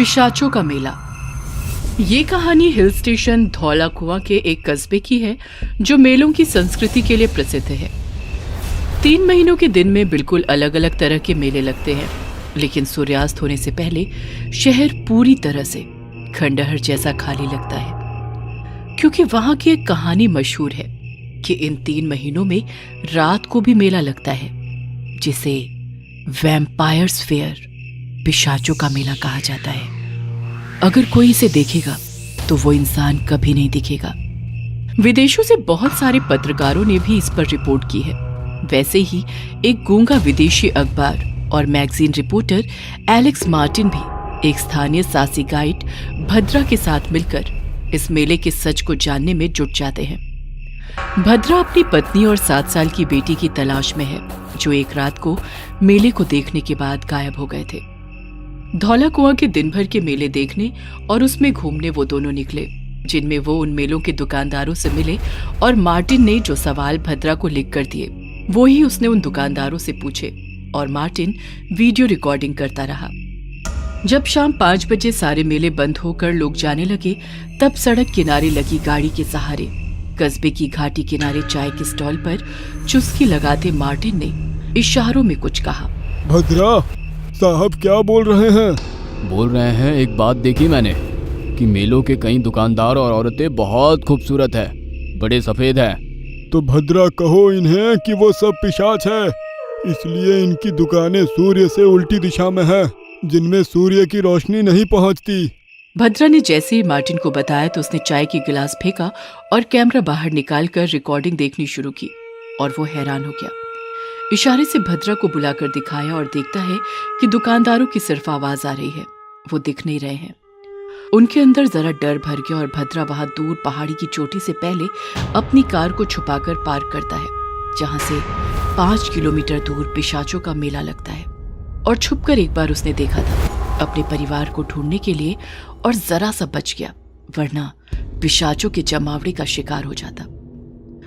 पिशाचों का मेला। ये कहानी हिल स्टेशन धौला कुआं के एक कस्बे की है जो मेलों की संस्कृति के लिए प्रसिद्ध है। 3 महीनों के दिन में बिल्कुल अलग अलग तरह के मेले लगते हैं, लेकिन सूर्यास्त होने से पहले शहर पूरी तरह से खंडहर जैसा खाली लगता है, क्योंकि वहां की एक कहानी मशहूर है कि इन 3 महीनों में रात को भी मेला लगता है, जिसे वैम्पायर्स फेयर, पिशाचों का मेला कहा जाता है। अगर कोई इसे देखेगा तो वो इंसान कभी नहीं दिखेगा। विदेशों से बहुत सारे पत्रकारों ने भी इस पर रिपोर्ट की है। वैसे ही एक गूंगा विदेशी अखबार और मैगजीन रिपोर्टर एलेक्स मार्टिन भी एक स्थानीय साहसी गाइड भद्रा के साथ मिलकर इस मेले के सच को जानने में जुट जाते हैं। भद्रा अपनी पत्नी और 7 साल की बेटी की तलाश में है, जो एक रात को मेले को देखने के बाद गायब हो गए थे। धौला कुआं के दिन भर के मेले देखने और उसमें घूमने वो दोनों निकले, जिनमें वो उन मेलों के दुकानदारों से मिले और मार्टिन ने जो सवाल भद्रा को लिख कर दिए वो ही उसने उन दुकानदारों से पूछे और मार्टिन वीडियो रिकॉर्डिंग करता रहा। जब शाम 5 बजे सारे मेले बंद होकर लोग जाने लगे, तब सड़क किनारे लगी गाड़ी के सहारे कस्बे की घाटी किनारे चाय के स्टॉल पर चुस्की लगाते मार्टिन ने इशारों में कुछ कहा। भद्रा साहब क्या बोल रहे हैं? बोल रहे हैं, एक बात देखी मैंने कि मेलों के कई दुकानदार और औरतें बहुत खूबसूरत है, बड़े सफेद हैं। तो भद्रा कहो इन्हें कि वो सब पिशाच है, इसलिए इनकी दुकानें सूर्य से उल्टी दिशा में है, जिनमें सूर्य की रोशनी नहीं पहुंचती। भद्रा ने जैसे ही मार्टिन को बताया तो उसने चाय की गिलास फेंका और कैमरा बाहर निकालकर रिकॉर्डिंग देखनी शुरू की, और वो हैरान हो गया। इशारे से भद्रा को बुलाकर दिखाया और देखता है कि दुकानदारों की सिर्फ आवाज आ रही है, वो दिख नहीं रहे हैं। उनके अंदर जरा डर भर गया और भद्रा वहां दूर पहाड़ी की चोटी से पहले अपनी कार को छुपाकर पार्क करता है, जहां से 5 किलोमीटर दूर पिशाचों का मेला लगता है। और छुपकर एक बार उसने देखा था अपने परिवार को ढूंढने के लिए, और जरा सा बच गया, वरना पिशाचों के जमावड़े का शिकार हो जाता।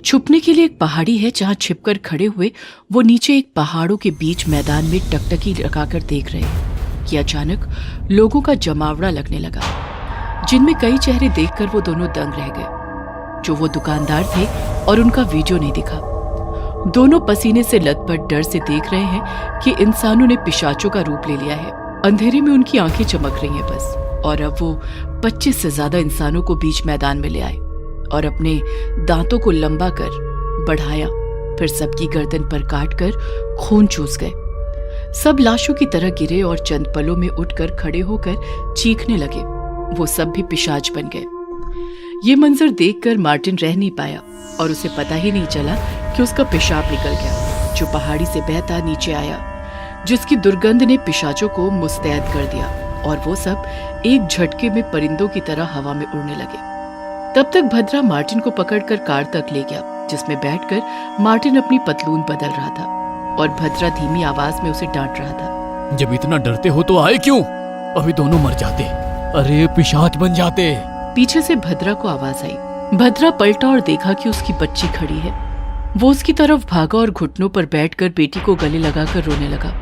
छुपने के लिए एक पहाड़ी है जहां छिपकर खड़े हुए वो नीचे एक पहाड़ों के बीच मैदान में टकटकी लगाकर देख रहे हैं कि अचानक लोगों का जमावड़ा लगने लगा, जिनमें कई चेहरे देखकर वो दोनों दंग रह गए। जो वो दुकानदार थे और उनका वीडियो नहीं दिखा। दोनों पसीने से लथपथ डर से देख रहे हैं कि इंसानों ने पिशाचों का रूप ले लिया है। अंधेरे में उनकी आंखें चमक रही हैं बस। और अब वो 25 से ज्यादा इंसानों को बीच मैदान में ले आए और अपने दांतों को लंबा कर बढ़ाया, फिर सबकी गर्दन पर काटकर खून चूस गए। सब लाशों की तरह गिरे और चंद पलों में उठकर खड़े होकर चीखने लगे। वो सब भी पिशाच बन गए। ये मंजर देखकर मार्टिन रह नहीं पाया और उसे पता ही नहीं चला कि उसका पेशाब निकल गया, जो पहाड़ी से बहता नीचे आया, जिसकी दुर्गंध ने पिशाचों को मुस्तैद कर दिया और वो सब एक झटके में परिंदों की तरह हवा में उड़ने लगे। तब तक भद्रा मार्टिन को पकड़कर कार तक ले गया, जिसमें बैठकर मार्टिन अपनी पतलून बदल रहा था और भद्रा धीमी आवाज में उसे डांट रहा था। जब इतना डरते हो तो आए क्यों? अभी दोनों मर जाते, अरे पिशाच बन जाते। पीछे से भद्रा को आवाज आई। भद्रा पलटा और देखा कि उसकी बच्ची खड़ी है। वो उसकी तरफ भागा और घुटनों पर बैठकर बेटी को गले लगाकर रोने लगा।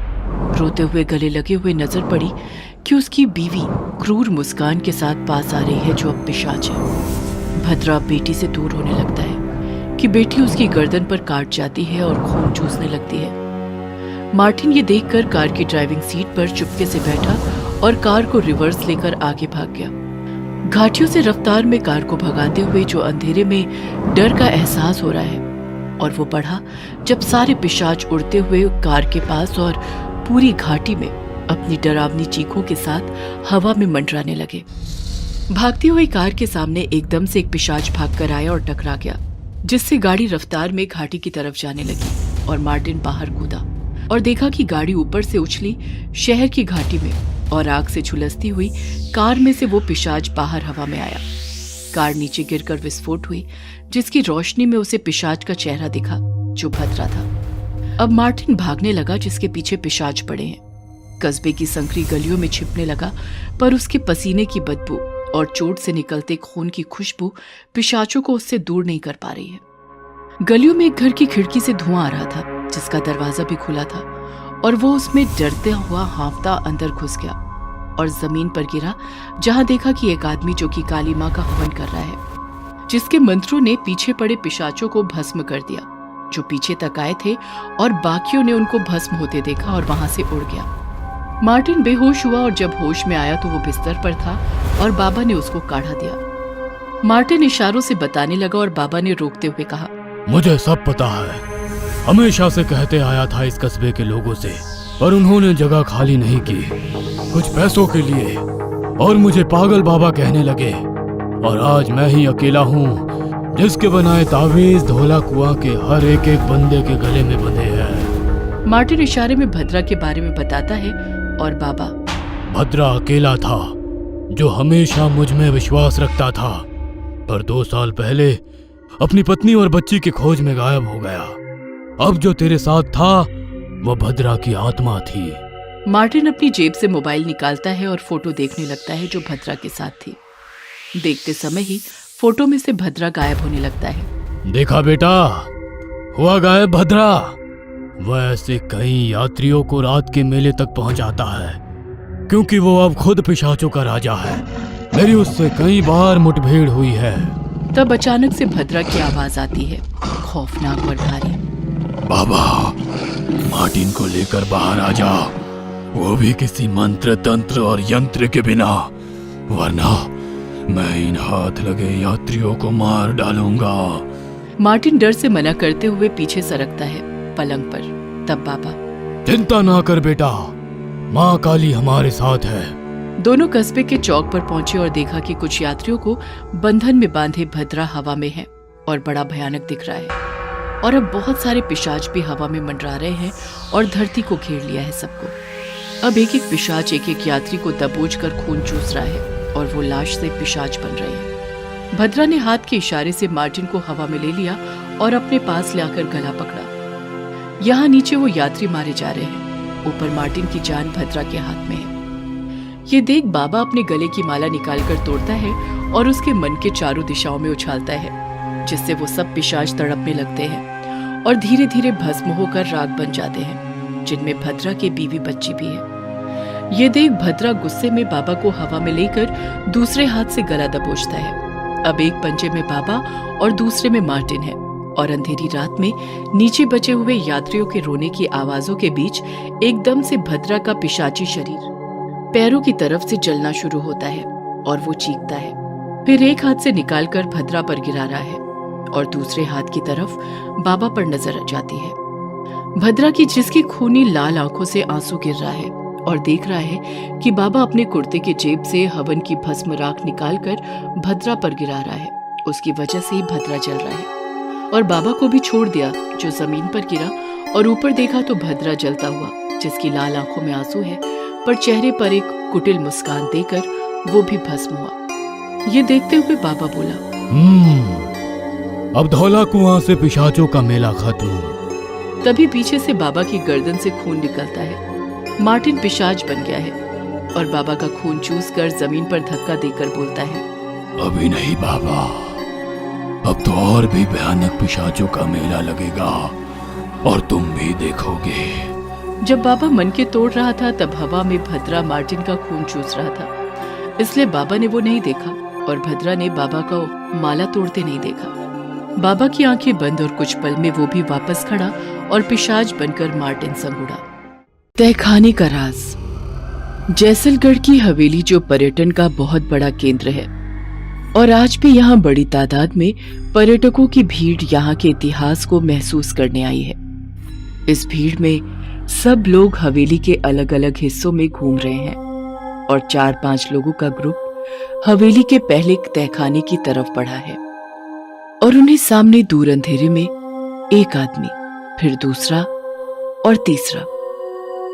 रोते हुए गले लगे हुए नजर पड़ी कि उसकी बीवी क्रूर मुस्कान के साथ पास आ रही है, जो अब पिशाच है। भद्रा बेटी से दूर होने लगता है कि बेटी उसकी गर्दन पर काट जाती है और खून चूसने लगती है। मार्टिन ये देखकर कार की ड्राइविंग सीट पर चुपके से बैठा और कार को रिवर्स लेकर आगे भाग गया, घाटियों से रफ्तार में कार को भगाते हुए, जो अंधेरे में डर का एहसास हो रहा है। और वो बढ़ा जब सारे पिशाच उड़ते हुए कार के पास और पूरी घाटी में अपनी डरावनी चीखों के साथ हवा में मंडराने लगे। भागती हुई कार के सामने एकदम से एक पिशाच भागकर आया और टकरा गया, जिससे गाड़ी रफ्तार में घाटी की तरफ जाने लगी और मार्टिन बाहर कूदा और देखा कि गाड़ी ऊपर से उछली शहर की घाटी में, और आग से झुलसती हुई कार में से वो पिशाच बाहर हवा में आया। कार नीचे गिरकर विस्फोट हुई, जिसकी रोशनी में उसे पिशाच का चेहरा दिखा, जो भद्रा था। अब मार्टिन भागने लगा, जिसके पीछे पिशाच पड़े हैं। कस्बे की संकरी गलियों में छिपने लगा, पर उसके पसीने की बदबू और चोट से निकलते खून की खुशबू पिशाचों को उससे दूर नहीं कर पा रही है। गलियों में एक घर की खिड़की से धुआं आ रहा था, जिसका दरवाजा भी खुला था, और वो उसमें डरते हुआ हाँफता अंदर घुस गया। और जमीन पर गिरा, जहां देखा कि एक आदमी जो कि काली मां का हवन कर रहा है, जिसके मंत्रों ने पीछे पड़े पिशाचों को भस्म कर दिया, जो पीछे तक आए थे, और बाकियों ने उनको भस्म होते देखा और वहां से उड़ गया। मार्टिन बेहोश हुआ और जब होश में आया तो वो बिस्तर पर था और बाबा ने उसको काढ़ा दिया। मार्टिन इशारों से बताने लगा और बाबा ने रोकते हुए कहा, मुझे सब पता है, हमेशा से कहते आया था इस कस्बे के लोगों से, पर उन्होंने जगह खाली नहीं की कुछ पैसों के लिए, और मुझे पागल बाबा कहने लगे। और आज मैं ही अकेला हूँ जिसके बनाए तावीज धौला कुआं के हर एक एक बंदे के गले में बंधे हैं। मार्टिन इशारे में भद्रा के बारे में बताता है और बाबा, भद्रा अकेला था जो हमेशा मुझ में विश्वास रखता था, पर 2 साल पहले अपनी पत्नी और बच्ची की खोज में गायब हो गया। अब जो तेरे साथ था वो भद्रा की आत्मा थी। मार्टिन अपनी जेब से मोबाइल निकालता है और फोटो देखने लगता है जो भद्रा के साथ थी। देखते समय ही फोटो में से भद्रा गायब होने लगता है। देखा बेटा, हुआ गायब भद्रा। वह ऐसे कई यात्रियों को रात के मेले तक पहुंचाता है, क्योंकि वो अब खुद पिशाचों का राजा है। मेरी उससे कई बार मुठभेड़ हुई है। तब अचानक से भद्रा की आवाज आती है, खौफनाक और भारी। बाबा, मार्टिन को लेकर बाहर आ जा, वो भी किसी मंत्र तंत्र और यंत्र के बिना, वरना मैं इन हाथ लगे यात्रियों को मार डालूंगा। मार्टिन डर से मना करते हुए पीछे सरकता है पलंग पर। तब बाबा, चिंता ना कर बेटा, माँ काली हमारे साथ है। दोनों कस्बे के चौक पर पहुंचे और देखा कि कुछ यात्रियों को बंधन में बांधे भद्रा हवा में है और बड़ा भयानक दिख रहा है, और अब बहुत सारे पिशाच भी हवा में मंडरा रहे हैं और धरती को घेर लिया है सबको। अब एक एक पिशाच एक एक यात्री को दबोच कर खून चूस रहा है और वो लाश से पिशाच बन रहे हैं। भद्रा ने हाथ के इशारे से मार्टिन को हवा में ले लिया और अपने पास लाकर गला पकड़ा। यहाँ नीचे वो यात्री मारे जा रहे हैं, ऊपर मार्टिन की जान भद्रा के हाथ में है। ये देख बाबा अपने गले की माला निकालकर तोड़ता है और उसके मन के चारों दिशाओं में उछालता है, जिससे वो सब पिशाच तड़पने लगते हैं और धीरे धीरे भस्म होकर राख बन जाते हैं, जिनमें भद्रा के बीवी बच्ची भी है। ये देख भद्रा गुस्से में बाबा को हवा में लेकर दूसरे हाथ से गला दबोचता है। अब एक पंजे में बाबा और दूसरे में मार्टिन है, और अंधेरी रात में नीचे बचे हुए यात्रियों के रोने की आवाजों के बीच एकदम से भद्रा का पिशाची शरीर पैरों की तरफ से जलना शुरू होता है और वो चीखता है। फिर एक हाथ से निकालकर भद्रा पर गिरा रहा है और दूसरे हाथ की तरफ बाबा पर नजर जाती है। भद्रा की जिसकी खूनी लाल आंखों से आंसू गिर रहा है और देख रहा है कि बाबा अपने कुर्ते के जेब से हवन की भस्म राख निकालकर भद्रा पर गिरा रहा है। उसकी वजह से ही भद्रा जल रहा है, और बाबा को भी छोड़ दिया जो जमीन पर गिरा, और ऊपर देखा तो भद्रा जलता हुआ, जिसकी लाल आंखों में आंसू है, पर चेहरे पर एक कुटिल मुस्कान देकर वो भी भस्म हुआ। ये देखते हुए बाबा बोला, अब धौला कुआं से पिशाचों का मेला खत्म। तभी पीछे से बाबा की गर्दन से खून निकलता है। मार्टिन पिशाच बन गया है और बाबा का खून चूस कर जमीन पर धक्का देकर बोलता है, अभी नहीं बाबा, अब तो और भी भयानक पिशाचों का मेला लगेगा और तुम भी देखोगे। जब बाबा मन के तोड़ रहा था तब हवा में भद्रा मार्टिन का खून चूस रहा था, इसलिए बाबा ने वो नहीं देखा और भद्रा ने बाबा को माला तोड़ते नहीं देखा। बाबा की आंखें बंद और कुछ पल में वो भी वापस खड़ा और पिशाच बनकर मार्टिन संग उड़ा। तहखाने का राज। जैसलगढ़ की हवेली जो पर्यटन का बहुत बड़ा केंद्र है, और आज भी यहाँ बड़ी तादाद में पर्यटकों की भीड़ यहाँ के इतिहास को महसूस करने आई है। इस भीड़ में सब लोग हवेली के अलग अलग हिस्सों में घूम रहे हैं और 4-5 लोगों का ग्रुप हवेली के पहले तहखाने की तरफ बढ़ा है, और उन्हें सामने दूर अंधेरे में एक आदमी, फिर दूसरा और तीसरा,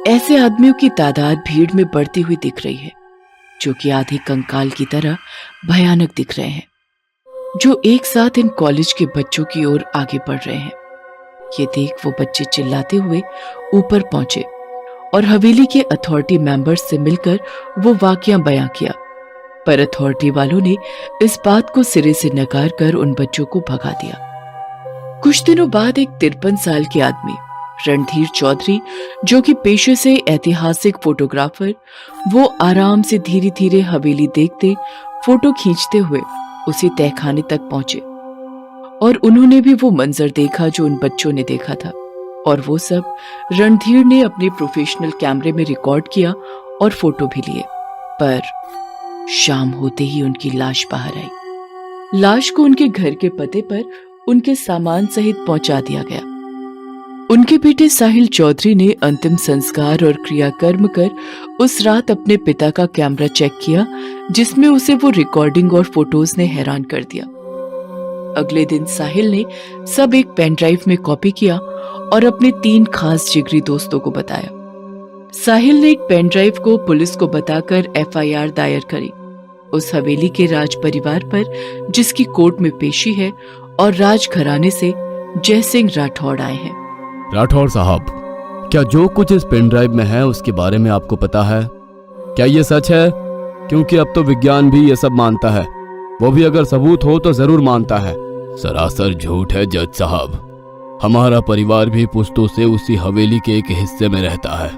ऐसे आदमियों की तादाद भीड़ में बढ़ती हुई दिख रही है, जो कि आधे कंकाल की तरह भयानक दिख रहे हैं, जो एक साथ इन कॉलेज के बच्चों की ओर आगे बढ़ रहे हैं। ये देख वो बच्चे चिल्लाते हुए ऊपर पहुंचे और हवेली के अथॉरिटी मेंबर्स से मिलकर वो वाकया बयां किया, पर अथॉरिटी वालों ने इस बात को सिरे से नकार कर उन बच्चों को भगा दिया। कुछ दिनों बाद एक 53 साल के आदमी रणधीर चौधरी, जो कि पेशे से ऐतिहासिक फोटोग्राफर, वो आराम से धीरे धीरे हवेली देखते, फोटो खींचते हुए उसी तहखाने तक पहुंचे और उन्होंने भी वो मंजर देखा जो उन बच्चों ने देखा था। और वो सब रणधीर ने अपने प्रोफेशनल कैमरे में रिकॉर्ड किया और फोटो भी लिए। पर शाम होते ही उनकी लाश बाहर आई। लाश को उनके घर के पते पर उनके सामान सहित पहुंचा दिया गया। उनके बेटे साहिल चौधरी ने अंतिम संस्कार और क्रियाकर्म कर उस रात अपने पिता का कैमरा चेक किया, जिसमें उसे वो रिकॉर्डिंग और फोटोज ने हैरान कर दिया। अगले दिन साहिल ने सब एक पेन ड्राइव में कॉपी किया और अपने 3 खास जिगरी दोस्तों को बताया। साहिल ने एक पेन ड्राइव को पुलिस को बताकर FIR दायर करी उस हवेली के राज परिवार पर, जिसकी कोर्ट में पेशी है और राज घराने से जयसिंह राठौड़ आए हैं। राठौड़ साहब, क्या जो कुछ इस पेन ड्राइव में है उसके बारे में आपको पता है? क्या ये सच है? क्योंकि अब तो विज्ञान भी ये सब मानता है, वो भी अगर सबूत हो तो जरूर मानता है। सरासर झूठ है जज साहब। हमारा परिवार भी पुश्तों से उसी हवेली के एक हिस्से में रहता है।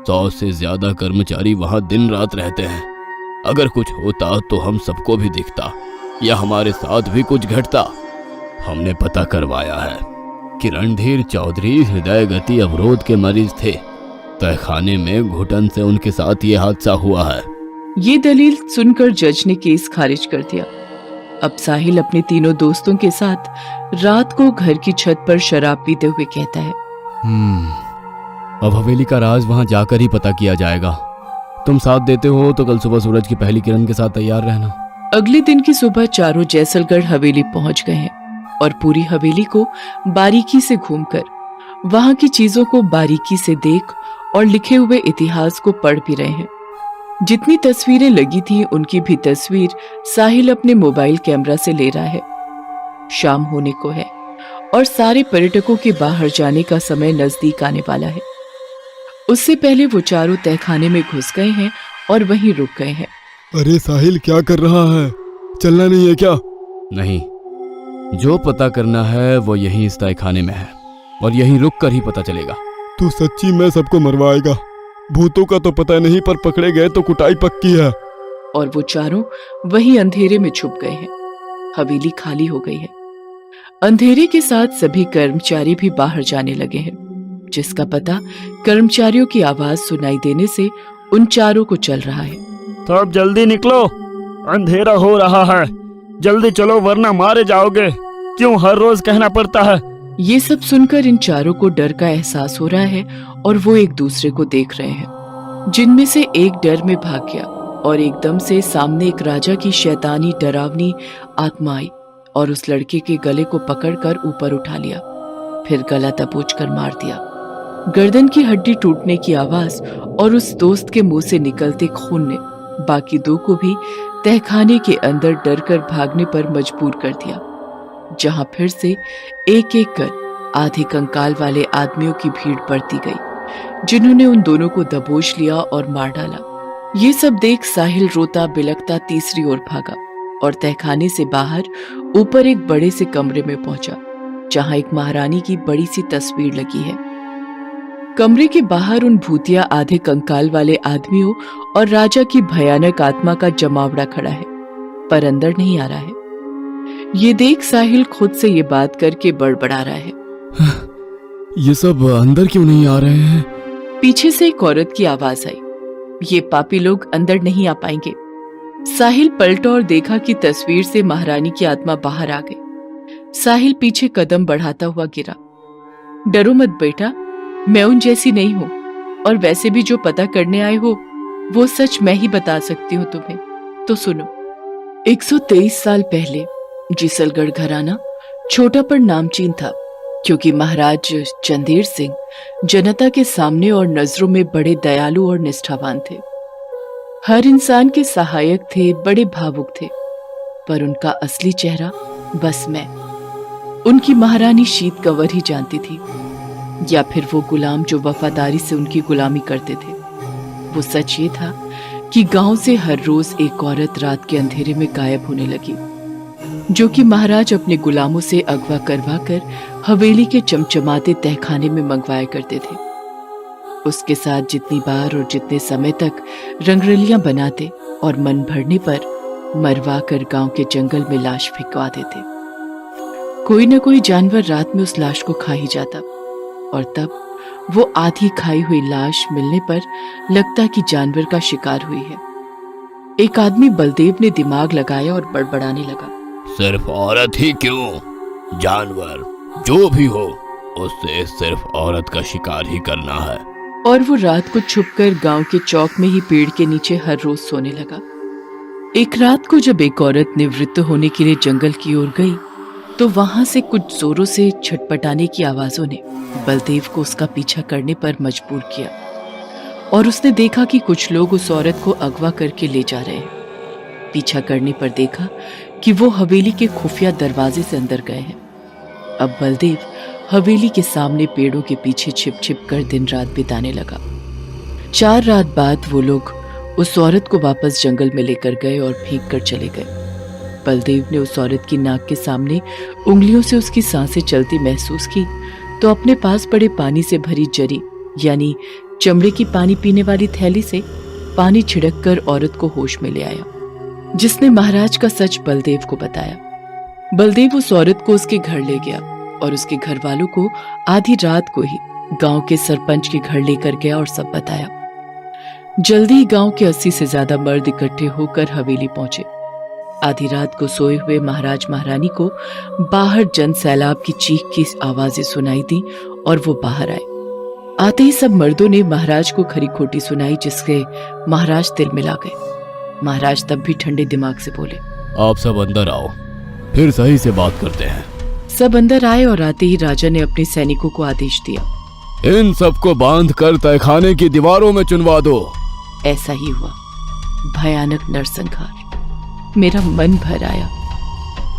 100 से ज्यादा कर्मचारी वहां दिन रात रहते हैं। अगर कुछ होता तो हम सबको भी दिखता या हमारे साथ भी कुछ घटता। हमने पता करवाया है कि रणधीर चौधरी हृदय गति अवरोध के मरीज थे। तहखाने में घुटन से उनके साथ ये हादसा हुआ है। ये दलील सुनकर जज ने केस खारिज कर दिया। अब साहिल अपने तीनों दोस्तों के साथ रात को घर की छत पर शराब पीते हुए कहता है, अब हवेली का राज वहां जाकर ही पता किया जाएगा। तुम साथ देते हो तो कल सुबह सूरज की पहली किरण के साथ तैयार रहना। अगले दिन की सुबह चारों जैसलगढ़ हवेली पहुंच गए हैं और पूरी हवेली को बारीकी से घूमकर वहां की चीजों को बारीकी से देख और लिखे हुए इतिहास को पढ़ भी रहे हैं। जितनी तस्वीरें लगी थी उनकी भी तस्वीर साहिल अपने मोबाइल कैमरा से ले रहा है। शाम होने को है और सारे पर्यटकों के बाहर जाने का समय नजदीक आने वाला है। उससे पहले वो चारों तहखाने में घुस गए हैं और वहीं रुक गए हैं। अरे साहिल, क्या कर रहा है? चलना नहीं है क्या? नहीं, जो पता करना है वो यहीं इस तहखाने में है और यहीं रुक कर ही पता चलेगा। तू सच्ची में सबको मरवाएगा? भूतों का तो पता नहीं, पर पकड़े गए तो कुटाई पक्की है। और वो चारों वहीं अंधेरे में छुप गए हैं। हवेली खाली हो गई है। अंधेरे के साथ सभी कर्मचारी भी बाहर जाने लगे हैं, जिसका पता कर्मचारियों की आवाज सुनाई देने से उन चारों को चल रहा है। तो अब जल्दी निकलो, अंधेरा हो रहा है। जल्दी चलो वरना मारे जाओगे। क्यों हर रोज कहना पड़ता है? ये सब सुनकर इन चारों को डर का एहसास हो रहा है और वो एक दूसरे को देख रहे हैं, जिनमें से एक डर में भाग गया और एकदम से सामने एक राजा की शैतानी डरावनी आत्मा आई और उस लड़के के गले को पकड़कर ऊपर उठा लिया, फिर गला दबोचकर मार दिया। गर्दन की हड्डी टूटने की आवाज और उस दोस्त के मुंह से निकलते खून ने बाकी 2 को भी तहखाने के अंदर डर कर भागने पर मजबूर कर दिया, जहां फिर से एक एक कर आधे कंकाल वाले आदमियों की भीड़ बढ़ती गई, जिन्होंने उन दोनों को दबोच लिया और मार डाला। ये सब देख साहिल रोता बिलखता तीसरी ओर भागा और तहखाने से बाहर ऊपर एक बड़े से कमरे में पहुंचा, जहां एक महारानी की बड़ी सी तस्वीर लगी है। कमरे के बाहर उन भूतिया आधे कंकाल वाले आदमियों और राजा की भयानक आत्मा का जमावड़ा खड़ा है, पर अंदर नहीं आ रहा है। ये देख साहिल खुद से ये बात करके बड़बड़ा रहा है, ये सब अंदर क्यों नहीं आ रहे हैं? पीछे से एक औरत की आवाज आई, ये पापी लोग अंदर नहीं आ पाएंगे। साहिल पलटा और देखा कि तस्वीर से महारानी की आत्मा बाहर आ गई। साहिल पीछे कदम बढ़ाता हुआ गिरा। डरो मत बेटा, मैं उन जैसी नहीं हूँ, और वैसे भी जो पता करने आए हो वो सच मैं ही बता सकती हूँ तुम्हें, तो सुनो। 123 साल पहले जैसलगढ़ घराना छोटा पर नामचीन था, क्योंकि महाराज चंदेर सिंह जनता के सामने और नजरों में बड़े दयालु और निष्ठावान थे। हर इंसान के सहायक थे, बड़े भावुक थे, पर उनका असली चेहरा बस मैं, उनकी महारानी शीत कंवर ही जानती थी, या फिर वो गुलाम जो वफादारी से उनकी गुलामी करते थे। वो सच ये था कि गांव से हर रोज एक औरत रात के अंधेरे में गायब होने लगी, जो कि महाराज अपने गुलामों से अगवा करवा कर हवेली के चमचमाते तहखाने में मंगवाया करते थे। उसके साथ जितनी बार और जितने समय तक रंगरलियां बनाते और मन भरने पर मरवा कर गांव के जंगल में लाश फेंकवा देते। कोई न कोई जानवर रात में उस लाश को खा ही जाता और तब वो आधी खाई हुई लाश मिलने पर लगता कि जानवर का शिकार हुई है। एक आदमी बलदेव ने दिमाग लगाया और बड़बड़ाने लगा। सिर्फ औरत ही क्यों, जानवर जो भी हो उससे सिर्फ औरत का शिकार ही करना है। और वो रात को छुपकर गांव के चौक में ही पेड़ के नीचे हर रोज सोने लगा। एक रात को जब एक औरत निवृत्त होने के लिए जंगल की ओर गई तो वहां से कुछ जोरों से छटपटाने की आवाजों ने बलदेव को उसका पीछा करने पर मजबूर किया और उसने देखा कि कुछ लोग उस औरत को अगवा करके ले जा रहे हैं। पीछा करने पर देखा कि वो हवेली के खुफिया दरवाजे से अंदर गए हैं। अब बलदेव हवेली के सामने पेड़ों के पीछे छिप छिप कर दिन रात बिताने लगा। 4 रात बाद वो लोग उस औरत को वापस जंगल में लेकर गए और फेंक कर चले गए। बलदेव ने उस औरत की नाक के सामने उंगलियों से उसकी सांसें चलती महसूस की तो अपने पास पड़े पानी से भरी जरी यानी चमड़े की पानी पीने वाली थैली से पानी छिड़क कर औरत को होश में ले आया, जिसने महाराज का सच बलदेव को बताया। बलदेव उस औरत को उसके घर ले गया और उसके घर वालों को आधी रात को ही गांव के सरपंच के घर लेकर गया और सब बताया। जल्दी ही गांव के 80 से ज्यादा मर्द इकट्ठे होकर हवेली पहुंचे। आधी रात को सोए हुए महाराज महारानी को बाहर जन सैलाब की चीख की आवाजें सुनाई दी और वो बाहर आए। आते ही सब मर्दों ने महाराज को खरी खोटी सुनाई, जिससे महाराज तिल मिला गए। महाराज तब भी ठंडे दिमाग से बोले, आप सब अंदर आओ, फिर सही से बात करते हैं। सब अंदर आए और आते ही राजा ने अपने सैनिकों को आदेश दिया, इन सबको बांध कर तहखाने की दीवारों में चुनवा दो। ऐसा ही हुआ। भयानक नरसंहार। मेरा मन भर आया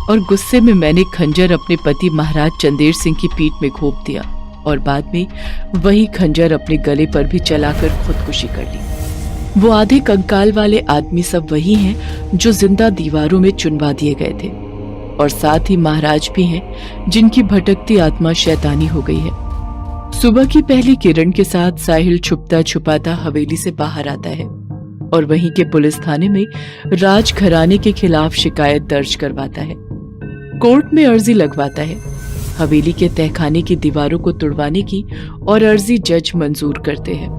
और गुस्से में मैंने खंजर अपने पति महाराज चंदेर सिंह की पीठ में घोंप दिया और बाद में वही खंजर अपने गले पर भी चलाकर खुदकुशी कर ली। वो आधे कंकाल वाले आदमी सब वही हैं जो जिंदा दीवारों में चुनवा दिए गए थे और साथ ही महाराज भी हैं जिनकी भटकती आत्मा शैतानी हो गई है। सुबह की पहली किरण के साथ साहिल छुपता छुपाता हवेली से बाहर आता है और वहीं के पुलिस थाने में राज घराने के खिलाफ शिकायत दर्ज करवाता है। कोर्ट में अर्जी लगवाता है। हवेली के तहखाने की दीवारों को तुड़वाने की और अर्जी जज मंजूर करते हैं।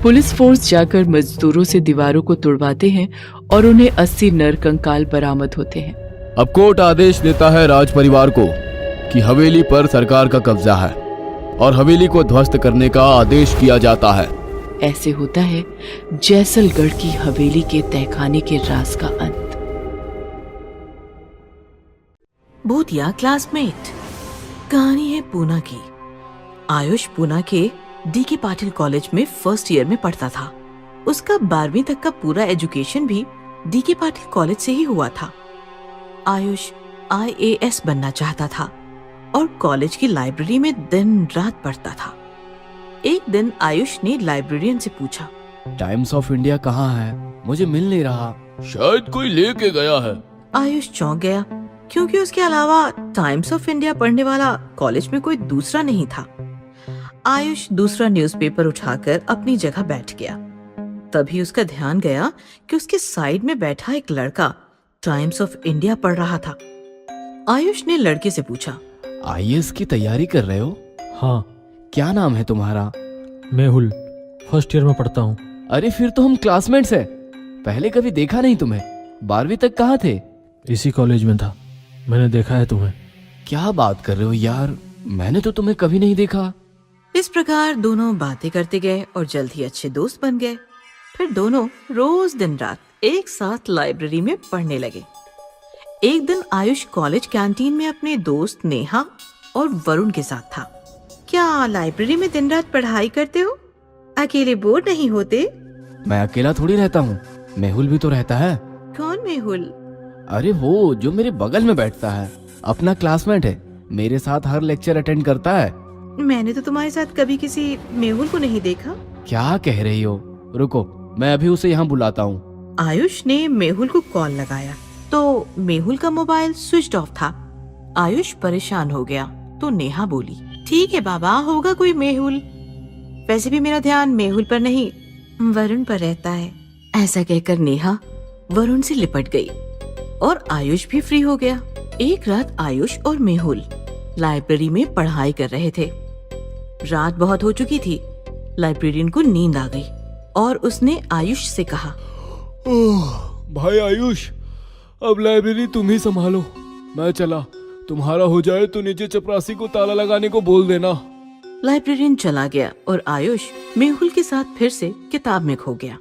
पुलिस फोर्स जाकर मजदूरों से दीवारों को तुड़वाते हैं और उन्हें 80 नर कंकाल बरामद होते हैं। अब कोर्ट आदेश देता है राज परिवार को कि हवेली पर सरकार का कब्जा है और हवेली को ध्वस्त करने का आदेश किया जाता है। ऐसे होता है जैसलगढ़ की हवेली के तहखाने के राज का अंत। भूतिया क्लासमेट। कहानी है पूना की। आयुष पूना के डी.के. पाटिल कॉलेज में फर्स्ट ईयर में पढ़ता था। उसका 12वीं तक का पूरा एजुकेशन भी डी.के. पाटिल कॉलेज से ही हुआ था। आयुष IAS बनना चाहता था और कॉलेज की लाइब्रेरी में दिन रात पढ़ता था। एक दिन आयुष ने लाइब्रेरियन से पूछा, टाइम्स ऑफ इंडिया कहाँ है? मुझे मिल नहीं रहा। शायद कोई लेके गया है। आयुष चौंक गया क्योंकि उसके अलावा टाइम्स ऑफ इंडिया पढ़ने वाला कॉलेज में कोई दूसरा नहीं था। आयुष दूसरा न्यूज़पेपर उठाकर अपनी जगह बैठ गया। तभी उसका ध्यान गया कि उसके साइड में बैठा एक लड़का टाइम्स ऑफ इंडिया पढ़ रहा था। आयुष ने लड़के से पूछा, IAS की तैयारी कर रहे हो? हाँ। क्या नाम है तुम्हारा? मेहुल, फर्स्ट ईयर में पढ़ता हूँ। अरे फिर तो हम क्लासमेट्स हैं। पहले कभी देखा नहीं तुम्हें। 12वीं तक कहाँ थे? इसी कॉलेज में था। मैंने देखा है तुम्हें। क्या बात कर रहे हो यार, मैंने तो तुम्हें कभी नहीं देखा। इस प्रकार दोनों बातें करते गए और जल्द ही अच्छे दोस्त बन गए। फिर दोनों रोज दिन रात एक साथ लाइब्रेरी में पढ़ने लगे। एक दिन आयुष कॉलेज कैंटीन में अपने दोस्त नेहा और वरुण के साथ था। क्या लाइब्रेरी में दिन रात पढ़ाई करते हो? अकेले बोर नहीं होते? मैं अकेला थोड़ी रहता हूँ, मेहुल भी तो रहता है। कौन मेहुल? अरे वो जो मेरे बगल में बैठता है, अपना क्लासमेट है, मेरे साथ हर लेक्चर अटेंड करता है। मैंने तो तुम्हारे साथ कभी किसी मेहुल को नहीं देखा। क्या कह रही हो? रुको, मैं अभी उसे यहाँ बुलाता हूँ। आयुष ने मेहुल को कॉल लगाया तो मेहुल का मोबाइल स्विच ऑफ था। आयुष परेशान हो गया। तो नेहा बोली, ठीक है बाबा, होगा कोई मेहुल। वैसे भी मेरा ध्यान मेहुल पर नहीं वरुण पर रहता है। ऐसा कहकर नेहा वरुण से लिपट गई और आयुष भी फ्री हो गया। एक रात आयुष और मेहुल लाइब्रेरी में पढ़ाई कर रहे थे। रात बहुत हो चुकी थी। लाइब्रेरियन को नींद आ गई और उसने आयुष से कहा, ओह भाई आयुष, अब लाइब्रेरी तुम ही संभालो, मैं चला। तुम्हारा हो जाए तो नीचे चपरासी को ताला लगाने को बोल देना। लाइब्रेरियन चला गया और आयुष मेहुल के साथ फिर से किताब में खो गया।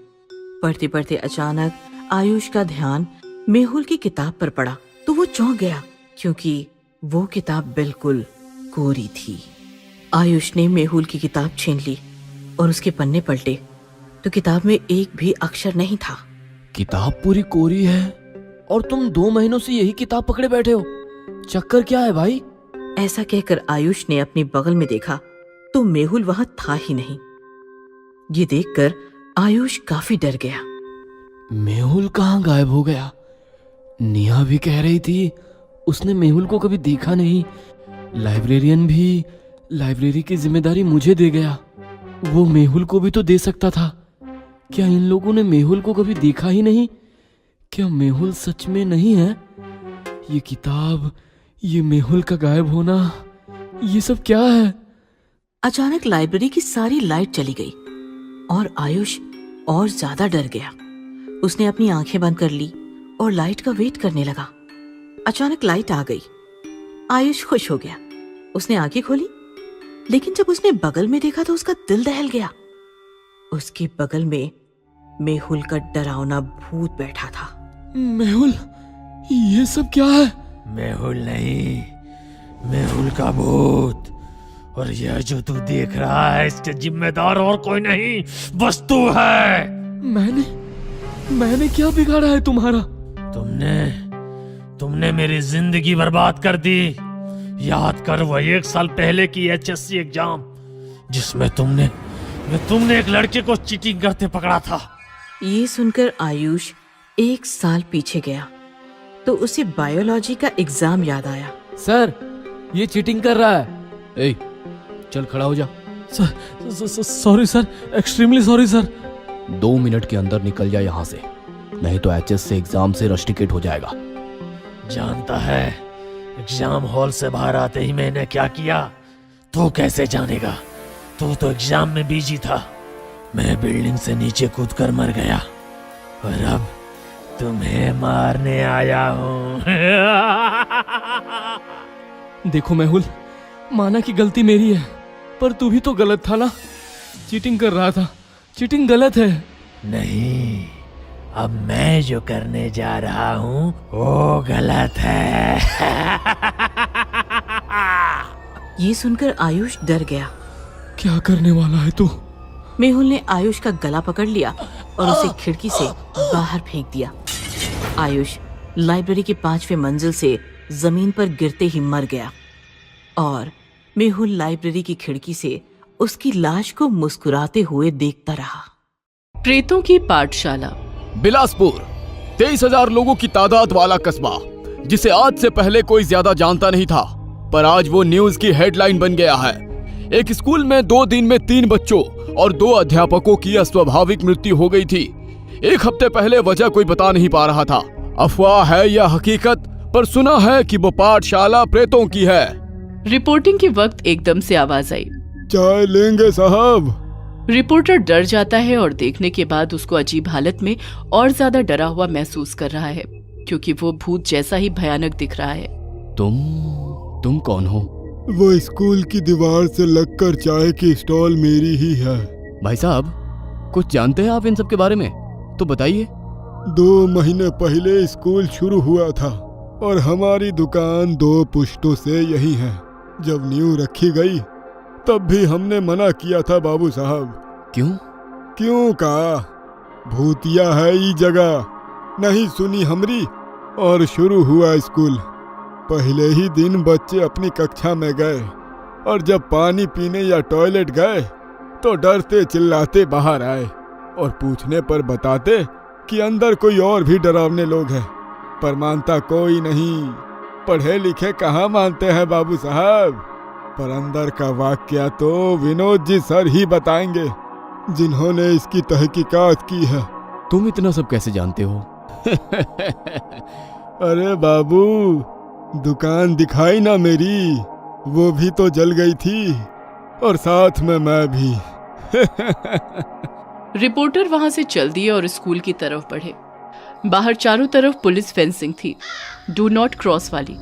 पढ़ते पढ़ते अचानक आयुष का ध्यान मेहुल की किताब पर पड़ा तो वो चौंक गया, क्योंकि वो किताब बिल्कुल कोरी थी। आयुष ने मेहुल की किताब छीन ली और उसके पन्ने पलटे तो किताब में एक भी अक्षर नहीं था। किताब पूरी कोरी है और तुम 2 महीनों से यही किताब पकड़े बैठे हो, चक्कर क्या है भाई? ऐसा कहकर आयुष ने अपने बगल में देखा तो मेहुल वहां था ही नहीं। ये देखकर आयुष काफी डर गया। मेहुल कहाँ गायब हो गया? नेहा भी कह रही थी उसने मेहुल को कभी देखा नहीं। लाइब्रेरियन भी लाइब्रेरी की जिम्मेदारी मुझे दे गया, वो मेहुल को भी तो दे सकता था। क्या इन लोगों ने मेहुल को कभी देखा ही नहीं? क्या मेहुल सच में नहीं है? ये किताब, ये मेहुल का गायब होना, ये सब क्या है? अचानक लाइब्रेरी की सारी लाइट चली गई और आयुष और ज्यादा डर गया। उसने अपनी आंखें बंद कर ली और लाइट का वेट करने लगा। अचानक लाइट आ गई। आयुष खुश हो गया। उसने आंखें खोली, लेकिन जब उसने बगल में देखा तो उसका दिल दहल गया। उसके बगल में मेहुल का डरावना भूत बैठा था। मेहुल, ये सब क्या है? मेहुल नहीं, मेहुल का भूत। और यह जो तू देख रहा है इसके जिम्मेदार और कोई नहीं, बस तू है। मैंने क्या बिगाड़ा है तुम्हारा? तुमने मेरी जिंदगी बर्बाद कर दी। याद कर वह 1 साल पहले की HSC एग्जाम जिसमें तुमने एक लड़के को चीटिंग करते पकड़ा था। ये सुनकर आयुष 1 साल पीछे गया तो उसे बायोलॉजी का एग्जाम याद आया। सर, ये चीटिंग कर रहा है। ए, चल खड़ा हो जा। Sorry sir, extremely sorry sir. 2 minute के अंदर निकल जा यहाँ से, नहीं तो HS से एग्जाम से रस्टिकेट हो जाएगा। जानता है एग्जाम हॉल से बाहर आते ही मैंने क्या किया? तू कैसे जानेगा? तू तो एग्जाम में बिजी था। मैं बिल्डिंग से नीचे कूदकर मर गया और अब तुम्हें मारने आया हूँ। देखो मेहुल, माना कि गलती मेरी है, पर तू भी तो गलत था ना। चीटिंग कर रहा था, चीटिंग गलत है। नहीं, अब मैं जो करने जा रहा हूँ वो गलत है। ये सुनकर आयुष डर गया। क्या करने वाला है तू? मेहुल ने आयुष का गला पकड़ लिया और उसे खिड़की से बाहर फेंक दिया। आयुष लाइब्रेरी के 5वें मंजिल से जमीन पर गिरते ही मर गया और मेहुल लाइब्रेरी की खिड़की से उसकी लाश को मुस्कुराते हुए देखता रहा। प्रेतों की पाठशाला। बिलासपुर 23,000 लोगों की तादाद वाला कस्बा, जिसे आज से पहले कोई ज्यादा जानता नहीं था, पर आज वो न्यूज की हेडलाइन बन गया है। एक स्कूल में 2 दिन में 3 बच्चों और 2 अध्यापकों की अस्वाभाविक मृत्यु हो गई थी। 1 हफ्ते पहले वजह कोई बता नहीं पा रहा था। अफवाह है या हकीकत, पर सुना है कि वो पाठशाला प्रेतों की है। रिपोर्टिंग के वक्त एकदम से आवाज आई, चाय लेंगे साहब? रिपोर्टर डर जाता है और देखने के बाद उसको अजीब हालत में और ज्यादा डरा हुआ महसूस कर रहा है, क्योंकि वो भूत जैसा ही भयानक दिख रहा है। तुम कौन हो? वो स्कूल की दीवार से लगकर चाय की स्टॉल मेरी ही है। भाई साहब, कुछ जानते हैं आप इन सब के बारे में? तो बताइए। 2 महीने पहले स्कूल शुरू हुआ था और हमारी दुकान 2 पुश्तों से यही है। जब नींव रखी गई तब भी हमने मना किया था बाबू साहब। क्यों का? भूतिया है ये जगह, नहीं सुनी हमरी। और शुरू हुआ स्कूल। पहले ही दिन बच्चे अपनी कक्षा में गए और जब पानी पीने या टॉयलेट गए तो डरते चिल्लाते बाहर आए और पूछने पर बताते कि अंदर कोई और भी डरावने लोग हैं, पर मानता कोई नहीं। पढ़े लिखे कहाँ मानते हैं बाबू साहब। पर अंदर का वाकया तो विनोद जी सर ही बताएंगे, जिन्होंने इसकी तहकीकात की है। तुम इतना सब कैसे जानते हो? अरे बाबू, दुकान दिखाई ना मेरी, वो भी तो जल गई थी, और साथ में मैं भी। रिपोर्टर वहां से चल दिए और स्कूल की तरफ बढ़े। बाहर चारों तरफ पुलिस फेंसिंग थी, डू नॉट क्रॉस वाली,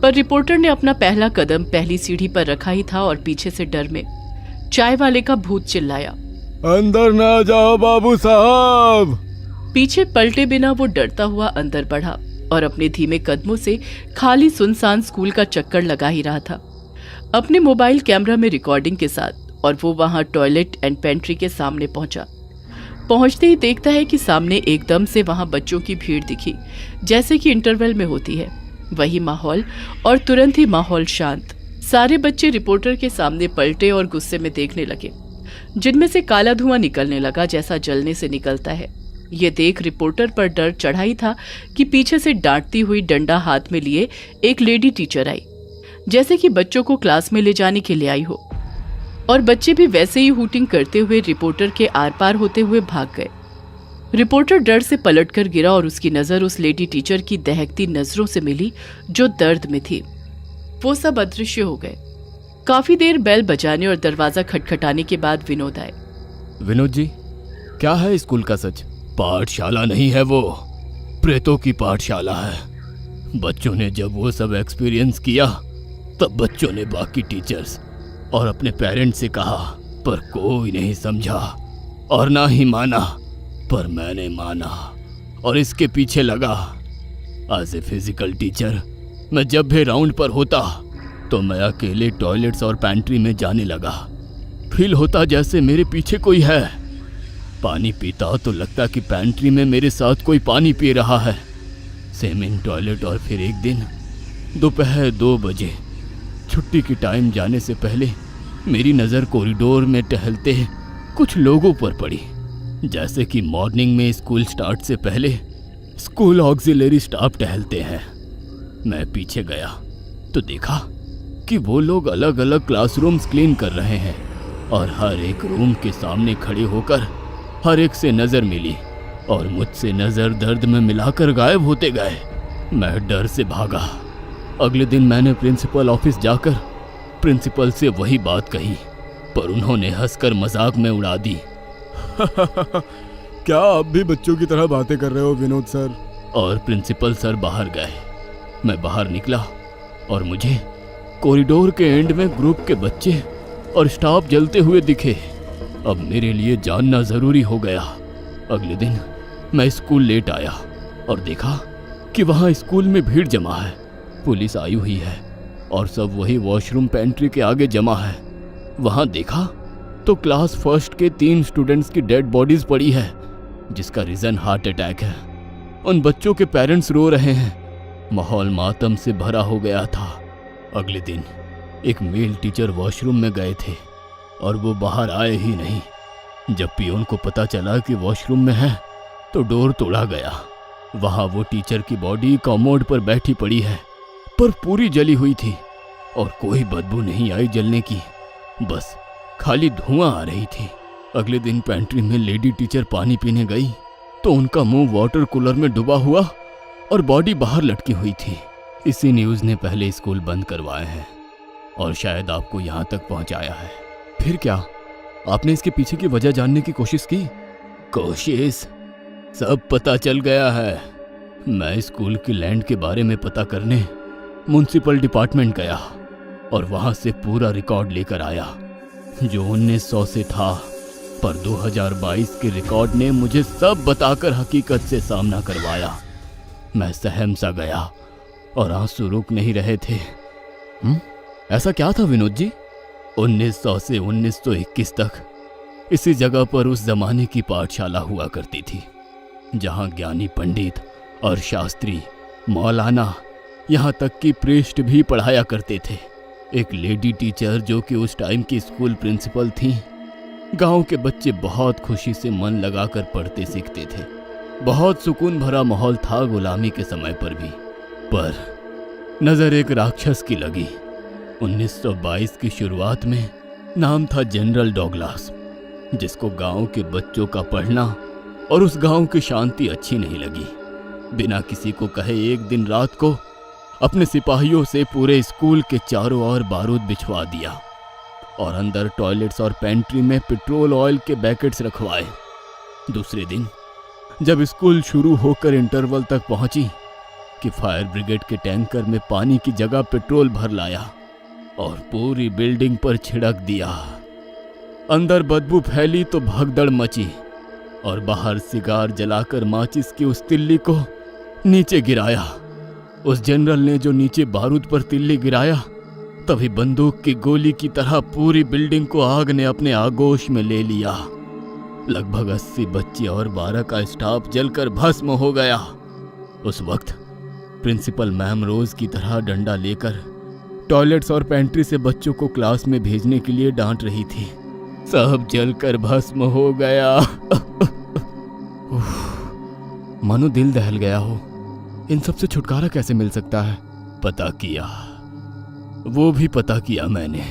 पर रिपोर्टर ने अपना पहला कदम पहली सीढ़ी पर रखा ही था और पीछे से डर में चाय वाले का भूत चिल्लाया, अंदर ना जाओ बाबू साहब। पीछे पलटे बिना वो डरता हुआ अंदर बढ़ा और अपने धीमे कदमों से खाली सुनसान स्कूल का चक्कर लगा ही रहा था, अपने मोबाइल कैमरा में रिकॉर्डिंग के साथ। और वो वहां टॉयलेट एंड पेंट्री के सामने पहुंचा। पहुंचते ही देखता है कि सामने एकदम से वहां बच्चों की भीड़ दिखी, जैसे कि इंटरवल में होती है वही माहौल, और तुरंत ही माहौल शांत। सारे बच्चे रिपोर्टर के सामने पलटे और गुस्से में देखने लगे, जिनमें से काला धुआं निकलने लगा जैसा जलने से निकलता है। ये देख रिपोर्टर पर डर चढ़ा ही था कि पीछे से डांटती हुई डंडा हाथ में लिए एक लेडी टीचर आई, जैसे कि बच्चों को क्लास में ले जाने के लिए आई हो, और बच्चे भी वैसे ही हूटिंग करते हुए रिपोर्टर के आर पार होते हुए भाग गए। रिपोर्टर डर से पलटकर गिरा और उसकी नजर उस लेडी टीचर की दहकती नजरों से मिली जो दर्द में थी। वो सब अदृश्य हो गए। काफी देर बेल बजाने और दरवाजा खटखटाने के बाद विनोद आए। विनोद जी, क्या है स्कूल का सच? पाठशाला नहीं है वो, प्रेतों की पाठशाला है। बच्चों ने जब वो सब एक्सपीरियंस किया तब बच्चों ने बाकी टीचर्स और अपने पेरेंट्स से कहा, पर कोई नहीं समझा और ना ही माना। पर मैंने माना और इसके पीछे लगा। एज ए फिजिकल टीचर मैं जब भी राउंड पर होता तो मैं अकेले टॉयलेट्स और पैंट्री में जाने लगा। फील होता जैसे मेरे पीछे कोई है। पानी पीता तो लगता कि पैंट्री में मेरे साथ कोई पानी पी रहा है। Same in toilet. और फिर एक दिन दोपहर 2 बजे छुट्टी की टाइम जाने से पहले मेरी नज़र कॉरिडोर में टहलते कुछ लोगों पर पड़ी, जैसे कि मॉर्निंग में स्कूल स्टार्ट से पहले स्कूल ऑक्सिलरी स्टाफ टहलते हैं। मैं पीछे गया तो देखा कि वो लोग अलग अलग क्लासरूम्स क्लीन कर रहे हैं और हर एक रूम के सामने खड़े होकर हर एक से नज़र मिली और मुझसे नज़र दर्द में मिलाकर गायब होते गए। मैं डर से भागा। अगले दिन मैंने प्रिंसिपल ऑफिस जाकर प्रिंसिपल से वही बात कही, पर उन्होंने हंसकर मजाक में उड़ा दी। क्या आप भी बच्चों की तरह बातें कर रहे हो विनोद सर? और प्रिंसिपल सर बाहर गए। मैं बाहर निकला और मुझे कॉरिडोर के एंड में ग्रुप के बच्चे और स्टाफ जलते हुए दिखे। अब मेरे लिए जानना ज़रूरी हो गया। अगले दिन मैं स्कूल लेट आया और देखा कि वहाँ स्कूल में भीड़ जमा है, पुलिस आई हुई है और सब वही वॉशरूम पेंट्री के आगे जमा है। वहाँ देखा तो क्लास फर्स्ट के 3 स्टूडेंट्स की डेड बॉडीज पड़ी है, जिसका रीज़न हार्ट अटैक है। उन बच्चों के पेरेंट्स रो रहे हैं। माहौल मातम से भरा हो गया था। अगले दिन एक मेल टीचर वॉशरूम में गए थे और वो बाहर आए ही नहीं। जब पियोन को पता चला कि वॉशरूम में है तो डोर तोड़ा गया। वहाँ वो टीचर की बॉडी कमोड पर बैठी पड़ी है, पर पूरी जली हुई थी और कोई बदबू नहीं आई जलने की, बस खाली धुआं आ रही थी। अगले दिन पेंट्री में लेडी टीचर पानी पीने गई तो उनका मुंह वाटर कूलर में डूबा हुआ और बॉडी बाहर लटकी हुई थी। इसी न्यूज़ ने पहले स्कूल बंद करवाए हैं और शायद आपको यहाँ तक पहुँचाया है। फिर क्या? आपने इसके पीछे की वजह जानने की कोशिश की? कोशिश सब पता चल गया है। मैं स्कूल की लैंड के बारे में पता करने म्युनिसिपल डिपार्टमेंट गया और वहाँ से पूरा रिकॉर्ड लेकर आया जो 1900 से था, पर 2022 के रिकॉर्ड ने मुझे सब बताकर हकीकत से सामना करवाया। मैं सहम सा गया और आंसू रुक नहीं रहे थे। ऐसा क्या था विनोद जी? 1900 से 1921 तक इसी जगह पर उस जमाने की पाठशाला हुआ करती थी, जहाँ ज्ञानी पंडित और शास्त्री, मौलाना, यहाँ तक कि प्रीस्ट भी पढ़ाया करते थे। एक लेडी टीचर जो कि उस टाइम की स्कूल प्रिंसिपल थी। गांव के बच्चे बहुत खुशी से मन लगाकर पढ़ते सीखते थे। बहुत सुकून भरा माहौल था गुलामी के समय पर भी। पर नजर एक राक्षस की लगी। 1922 की शुरुआत में नाम था जनरल डॉगलास, जिसको गांव के बच्चों का पढ़ना और उस गांव की शांति अच्छी नहीं लगी। बिना किसी को कहे एक दिन रात को अपने सिपाहियों से पूरे स्कूल के चारों ओर बारूद बिछवा दिया और अंदर टॉयलेट्स और पेंट्री में पेट्रोल ऑयल के पैकेट्स रखवाए। दूसरे दिन जब स्कूल शुरू होकर इंटरवल तक पहुंची कि फायर ब्रिगेड के टैंकर में पानी की जगह पेट्रोल भर लाया और पूरी बिल्डिंग पर छिड़क दिया। अंदर बदबू फैली तो भगदड़ मची और बाहर सिगार जलाकर माचिस की उस तिल्ली को नीचे गिराया। उस जनरल ने जो नीचे बारूद पर तिल्ली गिराया, तभी बंदूक की गोली की तरह पूरी बिल्डिंग को आग ने अपने आगोश में ले लिया। लगभग 80 बच्चे और 12 का स्टाफ जलकर भस्म हो गया। उस वक्त प्रिंसिपल मैम रोज की तरह डंडा लेकर टॉयलेट्स और पेंट्री से बच्चों को क्लास में भेजने के लिए डांट रही थी। सब जलकर भस्म हो गया। मानो दिल दहल गया हो। इन सब से छुटकारा कैसे मिल सकता है? पता किया, वो भी पता किया मैंने।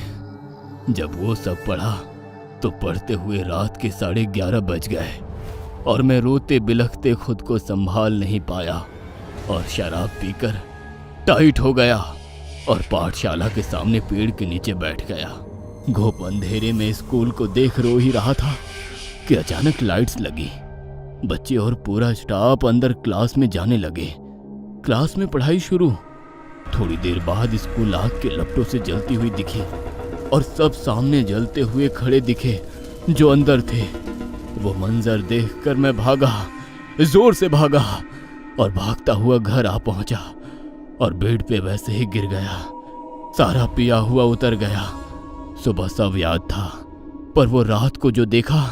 जब वो सब पढ़ा तो पढ़ते हुए रात के 11:30 बज गए और मैं रोते बिलखते खुद को संभाल नहीं पाया और शराब पीकर टाइट हो गया और पाठशाला के सामने पेड़ के नीचे बैठ गया। घोप अंधेरे में स्कूल को देख रो ही रहा था कि अचानक लाइट्स लगी। बच्चे और पूरा स्टाफ अंदर क्लास में जाने लगे। क्लास में पढ़ाई शुरू। थोड़ी देर बाद स्कूल आग के लपटों से जलती हुई दिखी और सब सामने जलते हुए खड़े दिखे जो अंदर थे। वो मंजर देखकर मैं भागा, जोर से भागा और भागता हुआ घर आ पहुंचा और बेड पे वैसे ही गिर गया। सारा पिया हुआ उतर गया। सुबह सब याद था, पर वो रात को जो देखा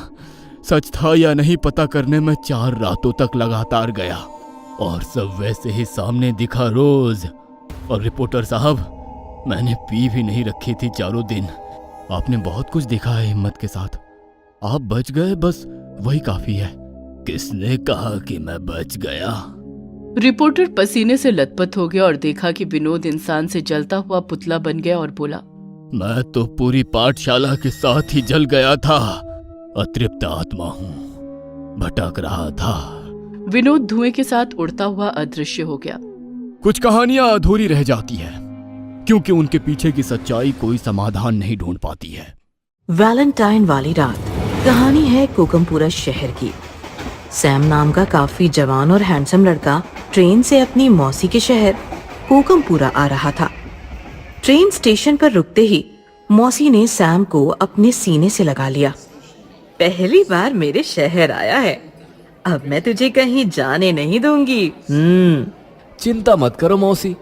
सच था या नहीं पता करने में 4 रातों तक लगातार गया और सब वैसे ही सामने दिखा रोज। और रिपोर्टर साहब, मैंने पी भी नहीं रखी थी चारों दिन। आपने बहुत कुछ देखा है हिम्मत के साथ। आप बच गए, बस वही काफी है। किसने कहा कि मैं बच गया? रिपोर्टर पसीने से लथपथ हो गया और देखा कि विनोद इंसान से जलता हुआ पुतला बन गया और बोला, मैं तो पूरी पाठशाला के साथ ही जल गया था। अतृप्त आत्मा हूँ, भटक रहा था। विनोद धुएं के साथ उड़ता हुआ अदृश्य हो गया। कुछ कहानियां अधूरी रह जाती है क्योंकि उनके पीछे की सच्चाई कोई समाधान नहीं ढूंढ पाती है। वैलेंटाइन वाली रात कहानी है कोकमपुरा शहर की। सैम नाम का काफी जवान और हैंडसम लड़का ट्रेन से अपनी मौसी के शहर कोकमपुरा आ रहा था। ट्रेन स्टेशन पर रुकते ही मौसी ने सैम को अपने सीने से लगा लिया। पहली बार मेरे शहर आया है, अब मैं तुझे कहीं जाने नहीं दूंगी। चिंता मत करो मौसी,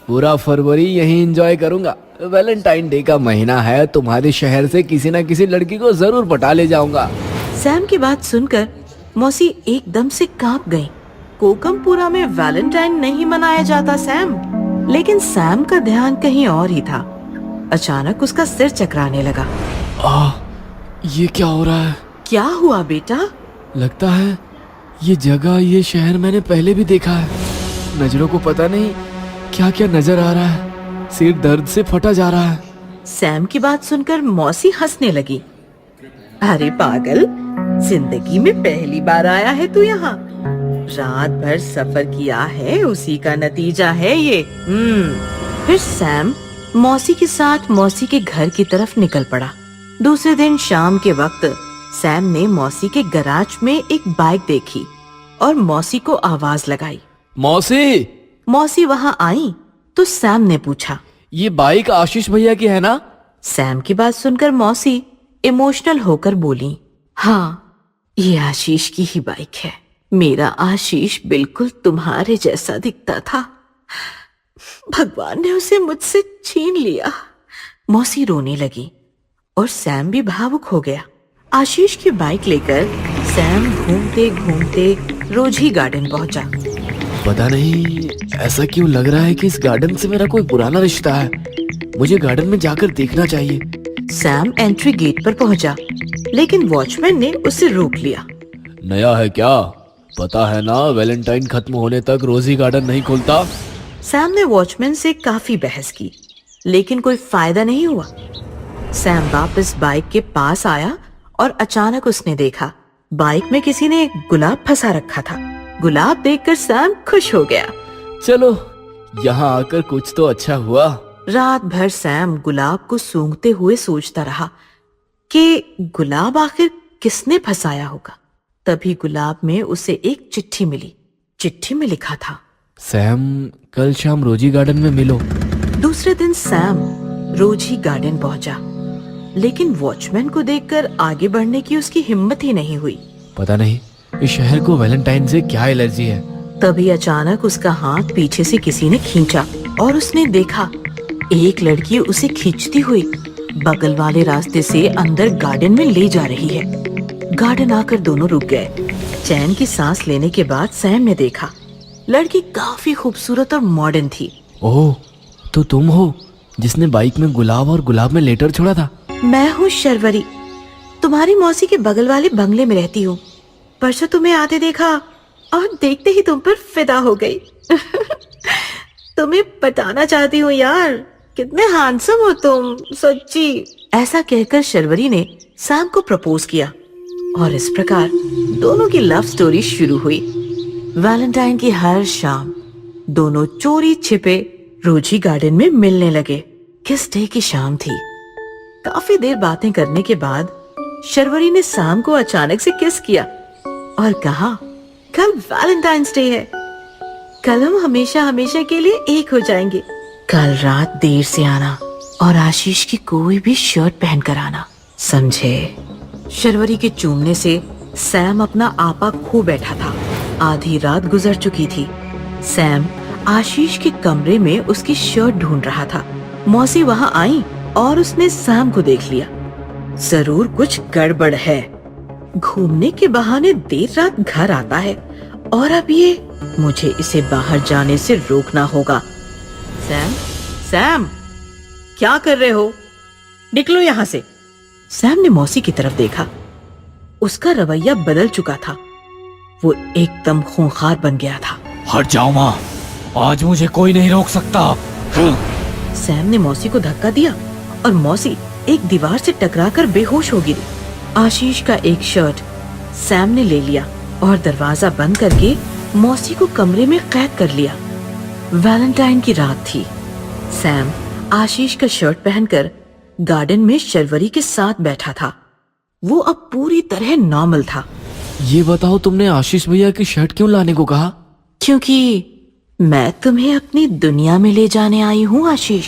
पूरा फरवरी यहीं एंजॉय करूंगा। वैलेंटाइन डे का महीना है, तुम्हारे शहर से किसी न किसी लड़की को जरूर पटा ले जाऊंगा। सैम की बात सुनकर मौसी एकदम से कांप गई। कोकमपुरा में वैलेंटाइन नहीं मनाया जाता सैम। लेकिन सैम का ध्यान कहीं और ही था। अचानक उसका सिर चकराने लगा। ये क्या हो रहा है? क्या हुआ बेटा? लगता है ये जगह, ये शहर मैंने पहले भी देखा है। नजरों को पता नहीं क्या क्या नजर आ रहा है। सिर दर्द से फटा जा रहा है। सैम की बात सुनकर मौसी हंसने लगी। अरे पागल, जिंदगी में पहली बार आया है तू यहाँ। रात भर सफर किया है, उसी का नतीजा है ये। फिर सैम मौसी के साथ मौसी के घर की तरफ निकल पड़ा। दूसरे दिन शाम के वक्त सैम ने मौसी के गैराज में एक बाइक देखी और मौसी को आवाज लगाई। मौसी! मौसी वहाँ आई तो सैम ने पूछा, ये बाइक आशीष भैया की है ना? सैम की बात सुनकर मौसी इमोशनल होकर बोली, हाँ, ये आशीष की ही बाइक है। मेरा आशीष बिल्कुल तुम्हारे जैसा दिखता था, भगवान ने उसे मुझसे छीन लिया। मौसी रोने लगी और सैम भी भावुक हो गया। आशीष की बाइक लेकर सैम घूमते घूमते रोजी गार्डन पहुंचा। पता नहीं ऐसा क्यों लग रहा है कि इस गार्डन से मेरा कोई पुराना रिश्ता है। मुझे गार्डन में जाकर देखना चाहिए। सैम एंट्री गेट पर पहुंचा, लेकिन वॉचमैन ने उसे रोक लिया। नया है क्या? पता है ना, वैलेंटाइन खत्म होने तक रोजी गार्डन नहीं खुलता। सैम ने वॉचमैन से काफी बहस की, लेकिन कोई फायदा नहीं हुआ। सैम वापस बाइक के पास आया और अचानक उसने देखा बाइक में किसी ने गुलाब फंसा रखा था। गुलाब देखकर सैम खुश हो गया। चलो यहाँ आकर कुछ तो अच्छा हुआ। रात भर सैम गुलाब को सूंघते हुए सोचता रहा कि गुलाब आखिर किसने फंसाया होगा। तभी गुलाब में उसे एक चिट्ठी मिली। चिट्ठी में लिखा था, सैम कल शाम रोजी गार्डन में मिलो। दूसरे दिन सैम रोजी गार्डन पहुंचा, लेकिन वॉचमैन को देखकर आगे बढ़ने की उसकी हिम्मत ही नहीं हुई। पता नहीं इस शहर को वैलेंटाइन से क्या एलर्जी है। तभी अचानक उसका हाथ पीछे से किसी ने खींचा और उसने देखा एक लड़की उसे खींचती हुई बगल वाले रास्ते से अंदर गार्डन में ले जा रही है। गार्डन आकर दोनों रुक गए। चैन की सांस लेने के बाद सैम ने देखा लड़की काफी खूबसूरत और मॉडर्न थी। ओह, तो तुम हो जिसने बाइक में गुलाब और गुलाब में लेटर छोड़ा था? मैं हूँ शर्वरी, तुम्हारी मौसी के बगल वाले बंगले में रहती हूँ। परसों तुम्हें आते देखा और देखते ही तुम पर फिदा हो गई। तुम्हें बताना चाहती हूँ यार, कितने हैंडसम हो तुम, सच्ची। ऐसा कहकर शर्वरी ने सैम को प्रपोज किया और इस प्रकार दोनों की लव स्टोरी शुरू हुई। वैलेंटाइन की हर शाम दोनों चोरी छिपे रोजी गार्डन में मिलने लगे। किस डे की शाम थी। काफी देर बातें करने के बाद शर्वरी ने सैम को अचानक से किस किया और कहा, कल वैलेंटाइंस डे है, कल हम हमेशा हमेशा के लिए एक हो जाएंगे। कल रात देर से आना और आशीष की कोई भी शर्ट पहन कर आना, समझे? शर्वरी के चूमने से सैम अपना आपा खो बैठा था। आधी रात गुजर चुकी थी। सैम आशीष के कमरे में उसकी शर्ट ढूंढ रहा था। मौसी वहां आई और उसने सैम को देख लिया। जरूर कुछ गड़बड़ है। घूमने के बहाने देर रात घर आता है और अब ये, मुझे इसे बाहर जाने से रोकना होगा। सैम, सैम, क्या कर रहे हो? निकलो यहाँ से। सैम ने मौसी की तरफ देखा। उसका रवैया बदल चुका था। वो एकदम खूंखार बन गया था। हट जाओ माँ, आज मुझे कोई नहीं रोक सकता। सैम ने मौसी को धक्का दिया और मौसी एक दीवार से टकराकर बेहोश हो गिरी। आशीष का एक शर्ट सैम ने ले लिया और दरवाजा बंद करके मौसी को कमरे में कैद कर लिया। वैलेंटाइन की रात थी। सैम आशीष का शर्ट पहनकर गार्डन में शर्वरी के साथ बैठा था। वो अब पूरी तरह नॉर्मल था। ये बताओ, तुमने आशीष भैया की शर्ट क्यों लाने को कहा? क्योंकि मैं तुम्हें अपनी दुनिया में ले जाने आई हूँ आशीष।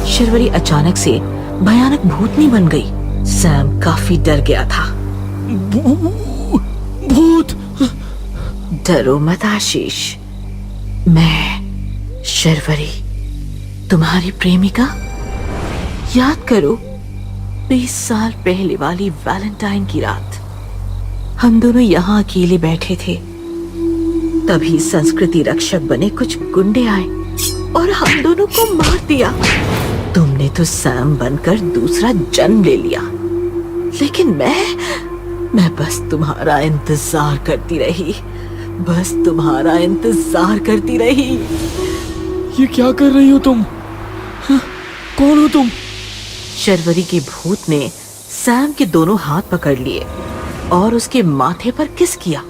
शर्वरी अचानक से भयानक भूतनी बन गई। सैम काफी डर गया था। भूत! डरो मत आशीष, मैं शर्वरी, तुम्हारी प्रेमिका। याद करो 20 साल पहले वाली वैलेंटाइन की रात। हम दोनों यहाँ अकेले बैठे थे। तभी संस्कृति रक्षक बने कुछ गुंडे आए और हम दोनों को मार दिया। तुमने तो सैम बनकर दूसरा जन्म ले लिया, लेकिन मैं बस तुम्हारा इंतजार करती रही, बस तुम्हारा इंतजार करती रही। ये क्या कर रही हो तुम? कौन हो तुम? शर्वरी के भूत ने सैम के दोनों हाथ पकड़ लिए और उसके माथे पर किस किया।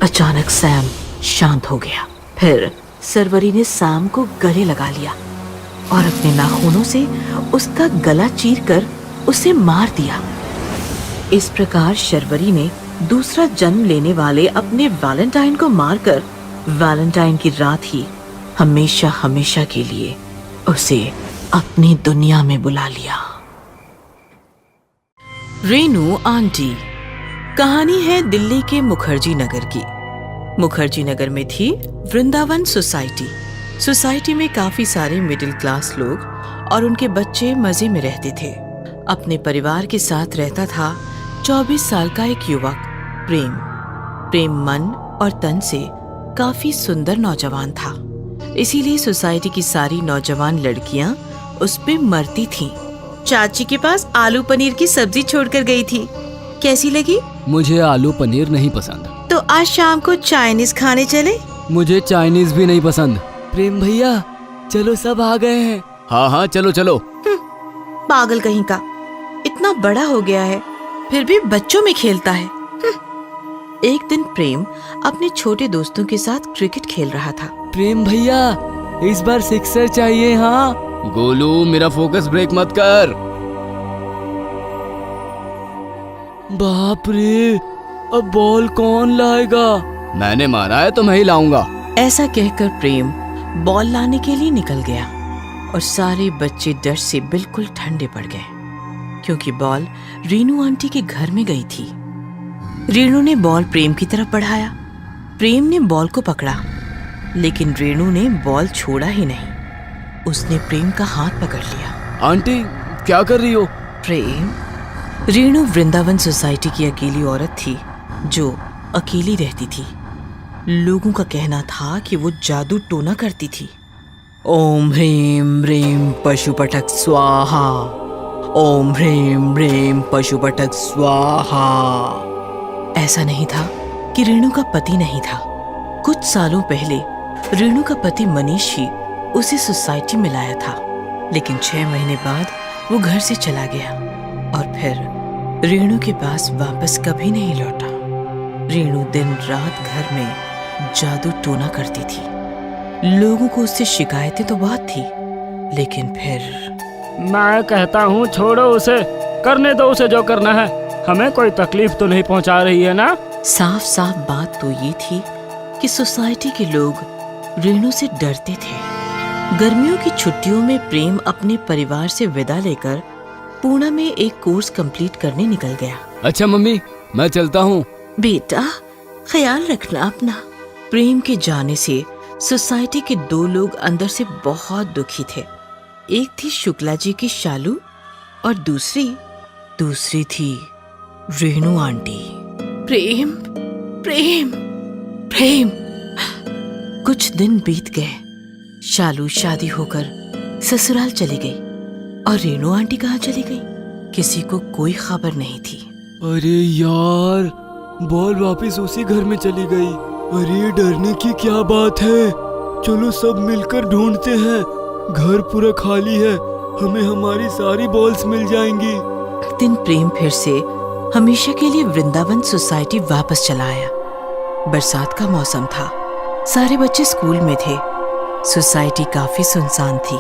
अचानक सैम शांत हो गया। फिर शर्वरी ने सैम को गले लगा लिया और अपने नाखूनों से उसका गला चीरकर उसे मार दिया। इस प्रकार शर्वरी ने दूसरा जन्म लेने वाले अपने वैलेंटाइन को मारकर वैलेंटाइन की रात ही हमेशा हमेशा के लिए उसे अपनी दुनिया में बुला लिया। रेनू आंटी। कहानी है दिल्ली के मुखर्जी नगर की। मुखर्जी नगर में थी वृंदावन सोसाइटी। सोसाइटी में काफी सारे मिडिल क्लास लोग और उनके बच्चे मजे में रहते थे। अपने परिवार के साथ रहता था 24 साल का एक युवक प्रेम मन और तन से काफी सुंदर नौजवान था। इसीलिए सोसाइटी की सारी नौजवान लड़कियां उस पे मरती थीं। चाची के पास आलू पनीर की सब्जी छोड़कर गई थी, कैसी लगी? मुझे आलू पनीर नहीं पसंद। तो आज शाम को चाइनीज खाने चले? मुझे चाइनीज भी नहीं पसंद। प्रेम भैया, चलो सब आ गए हैं। हाँ हाँ चलो चलो। पागल कहीं का, इतना बड़ा हो गया है फिर भी बच्चों में खेलता है। एक दिन प्रेम अपने छोटे दोस्तों के साथ क्रिकेट खेल रहा था। प्रेम भैया इस बार सिक्सर चाहिए। हाँ गोलू मेरा फोकस ब्रेक मत कर। बाप रे, अब बॉल कौन लाएगा? मैंने मारा है तो मैं ही लाऊंगा। ऐसा कहकर प्रेम बॉल लाने के लिए निकल गया और सारे बच्चे डर से बिल्कुल ठंडे पड़ गए, क्योंकि बॉल रीनू आंटी के घर में गई थी। रीनू ने बॉल प्रेम की तरफ बढ़ाया। प्रेम ने बॉल को पकड़ा, लेकिन रीनू ने बॉल छोड़ा ही नहीं। उसने प्रेम का हाथ पकड़ लिया। आंटी क्या कर रही हो? प्रेम, रीनू वृंदावन सोसाइटी की अकेली औरत थी जो अकेली रहती थी। लोगों का कहना था कि वो जादू टोना करती थी। ओम ह्रीम ह्रीम पशुपटक स्वाहा, ओम ह्रीम ह्रीम पशुपटक स्वाहा। ऐसा नहीं था कि रीनू का पति नहीं था। कुछ सालों पहले रीनू का पति मनीष ही उसे सोसाइटी में लाया था, लेकिन 6 महीने बाद वो घर से चला गया और फिर रीनू के पास वापस कभी नहीं लौटा। रीनू दिन रात घर में जादू टोना करती थी। लोगों को उससे शिकायतें तो बहुत थी, लेकिन फिर मैं कहता हूँ छोड़ो उसे, करने दो उसे जो करना है। हमें कोई तकलीफ तो नहीं पहुँचा रही है ना? साफ साफ बात तो ये थी कि सोसाइटी के लोग रीनू से डरते थे। गर्मियों की छुट्टियों में प्रेम अपने परिवार से विदा लेकर पूना में एक कोर्स कंप्लीट करने निकल गया। अच्छा मम्मी मैं चलता हूँ। बेटा ख्याल रखना अपना। प्रेम के जाने से सोसाइटी के 2 लोग अंदर से बहुत दुखी थे। एक थी शुक्ला जी की शालू और दूसरी थी रीनू आंटी। प्रेम प्रेम प्रेम। कुछ दिन बीत गए। शालू शादी होकर ससुराल चली गई और रीनू आंटी कहाँ चली गई, किसी को कोई खबर नहीं थी। अरे यार, बॉल वापस उसी घर में चली गई। अरे डरने की क्या बात है, चलो सब मिलकर ढूंढते हैं। घर पूरा खाली है, हमें हमारी सारी बॉल्स मिल जाएंगी। एक दिन प्रेम फिर से हमेशा के लिए वृंदावन सोसाइटी वापस चला आया। बरसात का मौसम था, सारे बच्चे स्कूल में थे। सोसाइटी काफी सुनसान थी।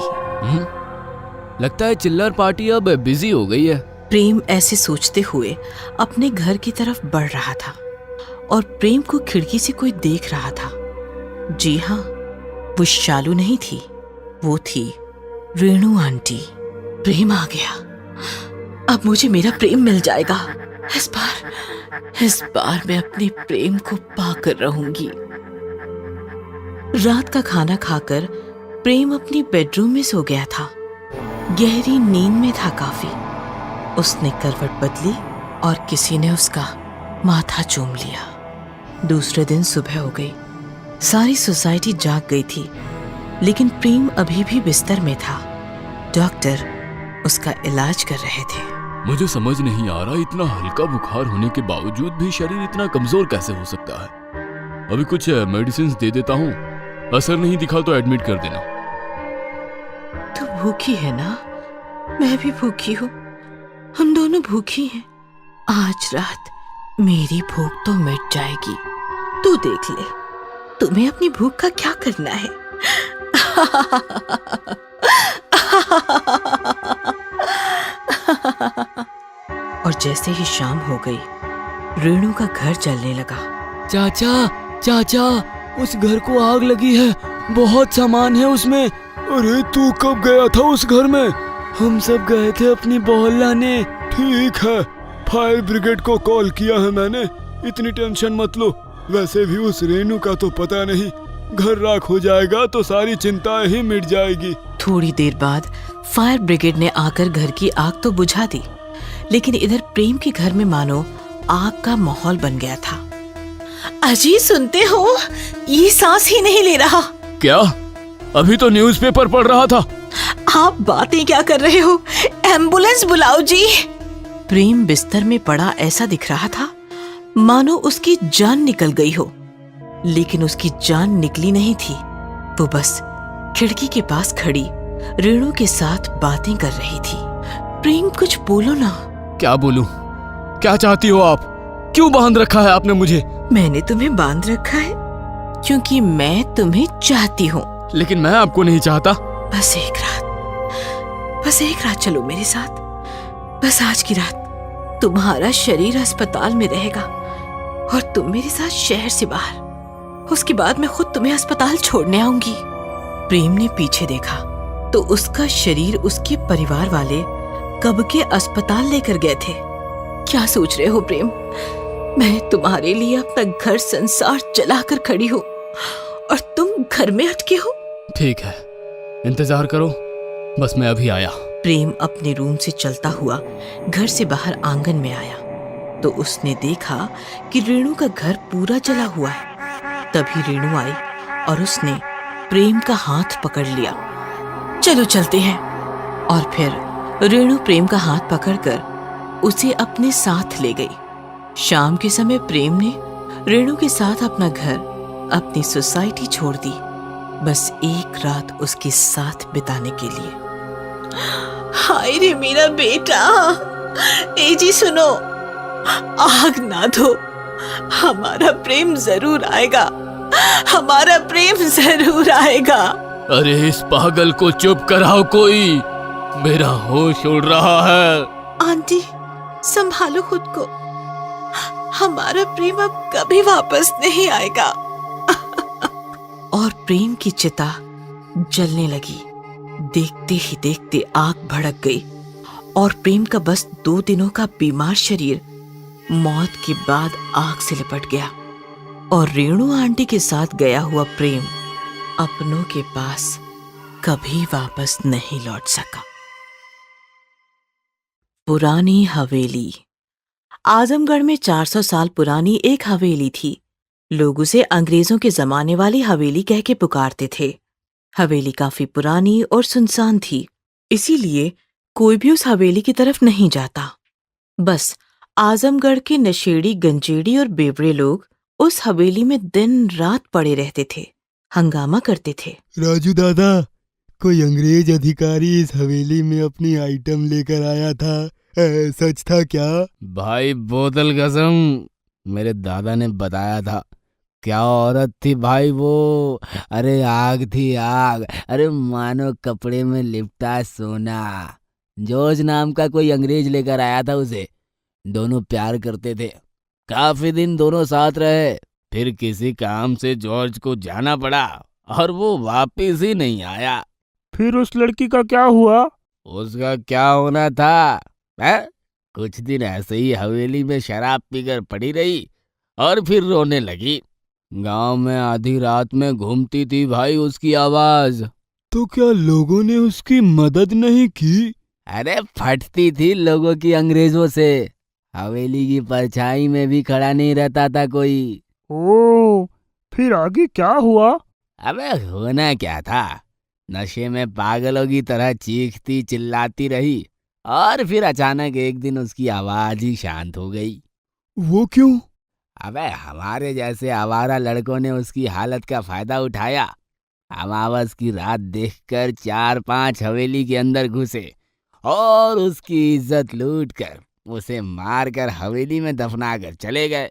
लगता है चिल्लर पार्टी अब बिजी हो गई है। प्रेम ऐसे सोचते हुए अपने घर की तरफ बढ़ रहा था और प्रेम को खिड़की से कोई देख रहा था। जी हाँ, वो शालू नहीं थी, वो थी रीनू आंटी। प्रेम आ गया, अब मुझे मेरा प्रेम मिल जाएगा। इस बार मैं अपने प्रेम को पाकर रहूंगी। रात का खाना खाकर प्रेम अपनी बेडरूम में सो गया था। गहरी नींद में था काफी। उसने करवट बदली और किसी ने उसका माथा चूम लिया। दूसरे दिन सुबह हो गई। सारी सोसाइटी जाग गई थी, लेकिन प्रेम अभी भी बिस्तर में था। डॉक्टर उसका इलाज कर रहे थे। मुझे समझ नहीं आ रहा, इतना हल्का बुखार होने के बावजूद भी शरीर इतना कमजोर कैसे हो सकता है। अभी कुछ मेडिसिन दे देता हूँ, असर नहीं दिखा तो एडमिट कर देना। तू भूखी है ना? मैं भी भूखी हूँ, हम दोनों भूखी हैं। आज रात मेरी भूख तो मिट जाएगी। तू देख ले, तुम्हें अपनी भूख का क्या करना है। और जैसे ही शाम हो गई, रीनू का घर जलने लगा। चाचा, उस घर को आग लगी है, बहुत सामान है उसमें। अरे तू कब गया था उस घर में? हम सब गए थे अपनी बॉल लाने। ठीक है, फायर ब्रिगेड को कॉल किया है मैंने, इतनी टेंशन मत लो। वैसे भी उस रेनू का तो पता नहीं, घर राख हो जाएगा तो सारी चिंताएं ही मिट जाएगी। थोड़ी देर बाद फायर ब्रिगेड ने आकर घर की आग तो बुझा दी, लेकिन इधर प्रेम के घर में मानो आग का माहौल बन गया था। अजी सुनते हो, ये सांस ही नहीं ले रहा। क्या? अभी तो न्यूज़पेपर पढ़ रहा था। आप बातें क्या कर रहे हो? एम्बुलेंस बुलाओ जी। प्रेम बिस्तर में पड़ा ऐसा दिख रहा था मानो उसकी जान निकल गई हो, लेकिन उसकी जान निकली नहीं थी। वो बस खिड़की के पास खड़ी रेणु के साथ बातें कर रही थी। प्रेम, कुछ बोलो ना। क्या बोलूं? क्या चाहती हो आप? क्यों बांध रखा है आपने मुझे? मैंने तुम्हें बांध रखा है क्योंकि मैं तुम्हें चाहती हूँ। लेकिन मैं आपको नहीं चाहता। बस एक रात चलो मेरे साथ। बस आज की रात तुम्हारा शरीर अस्पताल में रहेगा और तुम मेरे साथ शहर से बाहर। उसके बाद मैं खुद तुम्हें अस्पताल छोड़ने आऊंगी। प्रेम ने पीछे देखा तो उसका शरीर उसके परिवार वाले कब के अस्पताल लेकर गए थे। क्या सोच रहे हो प्रेम? मैं तुम्हारे लिए अपना घर संसार जलाकर खड़ी हूँ और तुम घर में अटके हो। ठीक है, इंतजार करो, बस मैं अभी आया। प्रेम अपने रूम से चलता हुआ घर से बाहर आंगन में आया तो उसने देखा कि रेणु का घर पूरा जला हुआ है। तभी रेणु आई और उसने प्रेम का हाथ पकड़ लिया। चलो चलते हैं। और फिर रेणु प्रेम का हाथ पकड़कर उसे अपने साथ ले गई। शाम के समय प्रेम ने रेणु के साथ अपना घर, अपनी सोसाइटी छोड़ दी, बस एक रात उसके साथ बिताने के लिए। हाय रे मेरा बेटा, ए जी सुनो, आग ना दो, हमारा प्रेम जरूर आएगा, हमारा प्रेम जरूर आएगा। अरे इस पागल को चुप कराओ कोई, मेरा होश उड़ रहा है। आंटी संभालो खुद को, हमारा प्रेम अब कभी वापस नहीं आएगा। और प्रेम की चिता जलने लगी। देखते ही देखते आग भड़क गई और प्रेम का बस 2 दिनों का बीमार शरीर मौत के बाद आग से लिपट गया और रेणु आंटी के साथ गया हुआ प्रेम अपनों के पास कभी वापस नहीं लौट सका। पुरानी हवेली। आजमगढ़ में 400 साल पुरानी एक हवेली थी। लोग उसे अंग्रेजों के जमाने वाली हवेली कह के पुकारते थे। हवेली काफी पुरानी और सुनसान थी, इसीलिए कोई भी उस हवेली की तरफ नहीं जाता। बस आजमगढ़ के नशेड़ी, गंजेड़ी और बेवड़े लोग उस हवेली में दिन रात पड़े रहते थे, हंगामा करते थे। राजू दादा, कोई अंग्रेज अधिकारी इस हवेली में अपनी आइटम लेकर आया था, सच था क्या? भाई बोतल कसम, मेरे दादा ने बताया था। क्या औरत थी भाई वो, अरे आग थी आग, अरे मानो कपड़े में लिपटा सोना। जॉर्ज नाम का कोई अंग्रेज लेकर आया था उसे। दोनों प्यार करते थे, काफी दिन दोनों साथ रहे, फिर किसी काम से जॉर्ज को जाना पड़ा और वो वापिस ही नहीं आया। फिर उस लड़की का क्या हुआ? उसका क्या होना था है? कुछ दिन ऐसे ही हवेली में शराब पीकर पड़ी रही और फिर रोने लगी। गांव में आधी रात में घूमती थी भाई उसकी आवाज। तो क्या लोगों ने उसकी मदद नहीं की? अरे फटती थी लोगों की अंग्रेजों से। हवेली की परछाई में भी खड़ा नहीं रहता था कोई। ओ, फिर आगे क्या हुआ? अबे होना क्या था, नशे में पागलों की तरह चीखती चिल्लाती रही और फिर अचानक एक दिन उसकी आवाज ही शांत हो गई। वो क्यों? अबे हमारे जैसे आवारा लड़कों ने उसकी हालत का फायदा उठाया। अमावस की रात देखकर 4-5 हवेली के अंदर घुसे और उसकी इज्जत लूटकर उसे मारकर हवेली में दफना कर चले गए।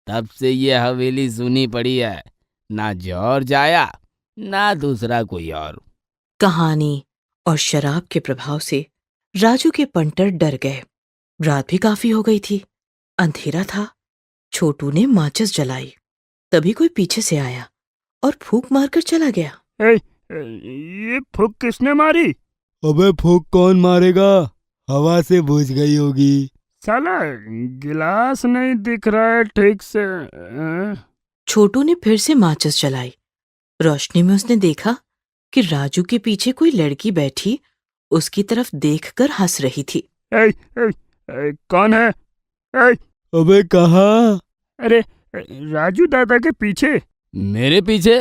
तब से ये हवेली सुनी पड़ी है, ना जॉर्ज आया ना दूसरा कोई और। कहानी और शराब के प्रभाव से राजू के पंटर डर गए। रात भी काफी हो गई थी, अंधेरा था। छोटू ने माचिस जलाई, तभी कोई पीछे से आया और फूंक मारकर चला गया। ये फूंक किसने मारी? अबे फूंक कौन मारेगा, हवा से बुझ गई होगी। साला गिलास नहीं दिख रहा है ठीक से। छोटू ने फिर से माचिस जलाई। रोशनी में उसने देखा कि राजू के पीछे कोई लड़की बैठी उसकी तरफ देखकर हंस रही थी। कौन है? अबे कहाँ? अरे राजू दादा के पीछे। मेरे पीछे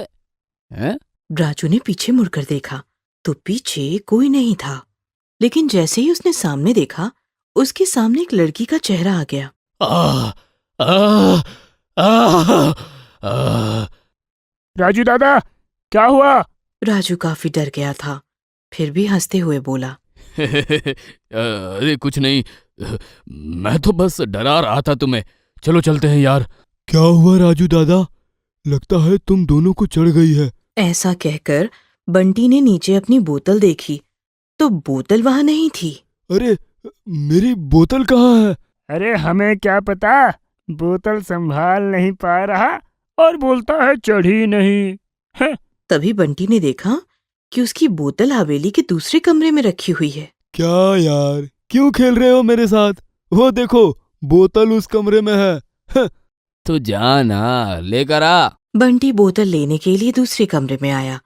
हैं? राजू ने पीछे मुड़कर देखा तो पीछे कोई नहीं था, लेकिन जैसे ही उसने सामने देखा उसके सामने एक लड़की का चेहरा आ गया। राजू दादा क्या हुआ? राजू काफी डर गया था। फिर भी हंसते हुए बोला। अरे कुछ नहीं, मैं तो बस डरा रहा था तुम्हें। चलो चलते हैं यार। क्या हुआ राजू दादा? लगता है तुम दोनों को चढ़ गई है। ऐसा कहकर बंटी ने नीचे अपनी बोतल देखी तो बोतल वहां नहीं थी। अरे मेरी बोतल कहाँ है? अरे हमें क्या पता, बोतल संभाल नहीं पा रहा और बोलता है चढ़ी नहीं। तभी बंटी ने देखा कि उसकी बोतल हवेली के दूसरे कमरे में रखी हुई है। क्या यार, क्यों खेल रहे हो मेरे साथ? वो देखो, बोतल उस कमरे में है। तो जाना लेकर आ। बंटी बोतल लेने के लिए दूसरे कमरे में आया।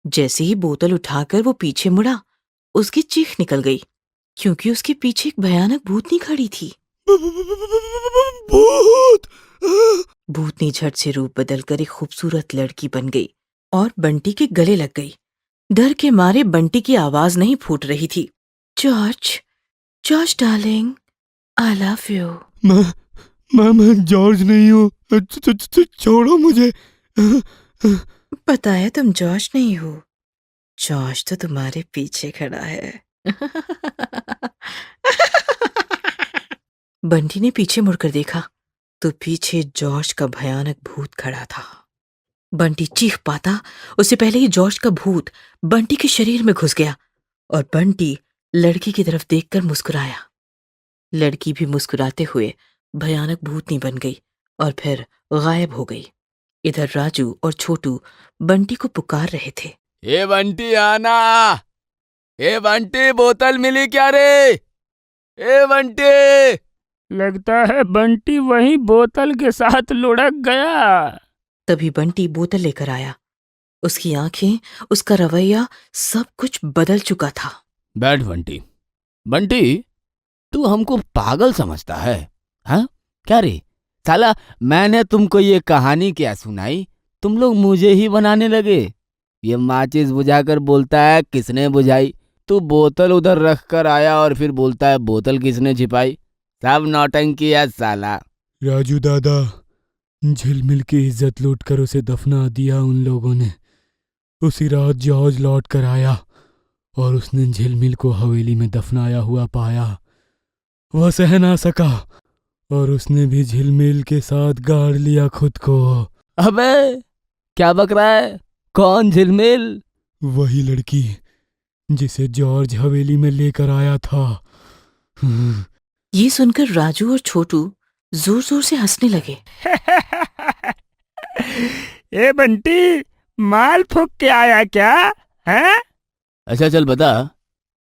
जैसे ही बोतल उठाकर वो पीछे मुड़ा, उसकी चीख निकल गई क्योंकि उसके पीछे एक भयानक भूतनी खड़ी थी। भूत! भूतनी झट से रूप बदलकर एक खूबसूरत लड़की बन गई और बंटी के गले लग गई। डर के मारे बंटी की आवाज नहीं फूट रही थी। George, George darling, I love you. मैं जॉर्ज नहीं हूँ। छोड़ो मुझे। पता है तुम जॉर्ज नहीं हो। जॉर्ज तो तुम्हारे पीछे खड़ा है। बंटी ने पीछे मुड़कर देखा तो पीछे जॉर्ज का भयानक भूत खड़ा था। बंटी चीख पाता उससे पहले ही जॉर्ज का भूत बंटी के शरीर में घुस गया और बंटी लड़की की तरफ देखकर मुस्कुराया। लड़की भी मुस्कुराते हुए भयानक भूतनी बन गई और फिर गायब हो गई। इधर राजू और छोटू बंटी को पुकार रहे थे। ए बंटी आना, ए बंटी बोतल मिली क्या रे? ए बंटी! लगता है बंटी वही बोतल के साथ लुढ़क गया। तभी बंटी बोतल लेकर आया। उसकी आंखें, उसका रवैया, सब कुछ बदल चुका था। बैठ बंटी। बंटी, तू हमको पागल समझता है? हाँ क्या रे साला, मैंने तुमको ये कहानी क्या सुनाई, तुम लोग मुझे ही बनाने लगे। ये माचिस बुझाकर बोलता है किसने बुझाई, तू बोतल उधर रख कर आया और फिर बोलता है बोतल किसने छिपाई। सब नौटंकी है साला। राजू दादा, झिलमिल की इज्जत लूटकर उसे दफना दिया उन लोगों ने। उसी रात जॉर्ज लौट कर आया और उसने झिलमिल को हवेली में दफनाया हुआ पाया। वह सह ना सका और उसने भी झिलमिल के साथ गाड़ लिया खुद को। अबे क्या बक रहा है? कौन झिलमिल? वही लड़की जिसे जॉर्ज हवेली में लेकर आया था। ये सुनकर राजू और छोटू जोर जोर से हंसने लगे। ए बंटी, माल फूक के आया क्या है? अच्छा चल बता,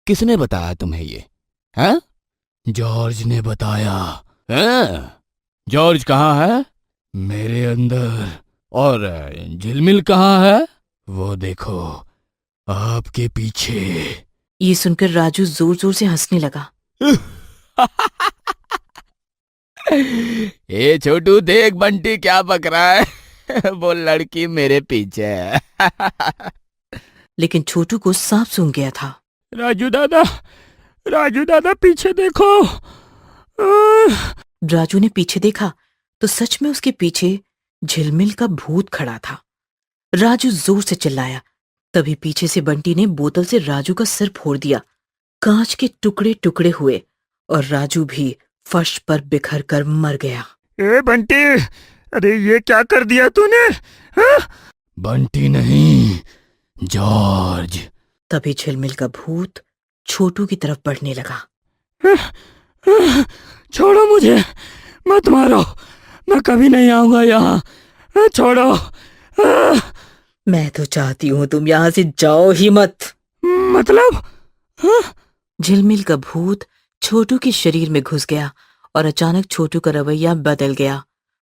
किसने बताया तुम्हें ये? हैं? जॉर्ज ने बताया। हैं? जॉर्ज कहाँ है? मेरे अंदर। और झिलमिल कहाँ है? वो देखो, आपके पीछे। ये सुनकर राजू जोर जोर से हंसने लगा। ए छोटू, देख बंटी क्या बक रहा है। वो लड़की मेरे पीछे है। लेकिन छोटू को सांप सूंघ गया था। राजू दादा पीछे देखो। राजू ने पीछे देखा तो सच में उसके पीछे झिलमिल का भूत खड़ा था। राजू जोर से चिल्लाया। तभी पीछे से बंटी ने बोतल से राजू का सिर फोड़ दिया। कांच के टुकड़े टुकड़े हुए और राजू भी फर्श पर बिखर कर मर गया। ए बंटी, अरे ये क्या कर दिया तूने? हाँ? बंटी नहीं, जॉर्ज। तभी झिलमिल का भूत छोटू की तरफ बढ़ने लगा। छोड़ो मुझे, मत मारो, मैं कभी नहीं आऊंगा यहाँ। छोड़ो। मैं तो चाहती हूँ तुम यहाँ से जाओ ही मत। मतलब? झिलमिल का भूत छोटू के शरीर में घुस गया और अचानक छोटू का रवैया बदल गया।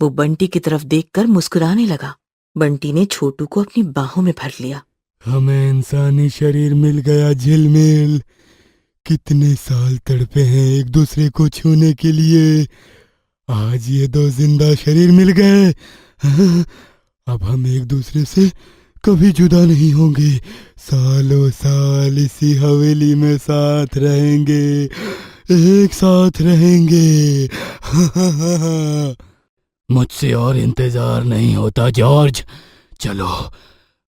वो बंटी की तरफ देखकर मुस्कुराने लगा। बंटी ने छोटू को अपनी बाहों में भर लिया। हमें इंसानी शरीर मिल गया झिलमिल। कितने साल तड़पे हैं एक दूसरे को छूने के लिए, आज ये दो जिंदा शरीर मिल गए। अब हम एक दूसरे से कभी जुदा नहीं होंगे। सालों साल इसी हवेली में साथ रहेंगे, एक साथ रहेंगे। मुझसे और इंतजार नहीं होता जॉर्ज। चलो,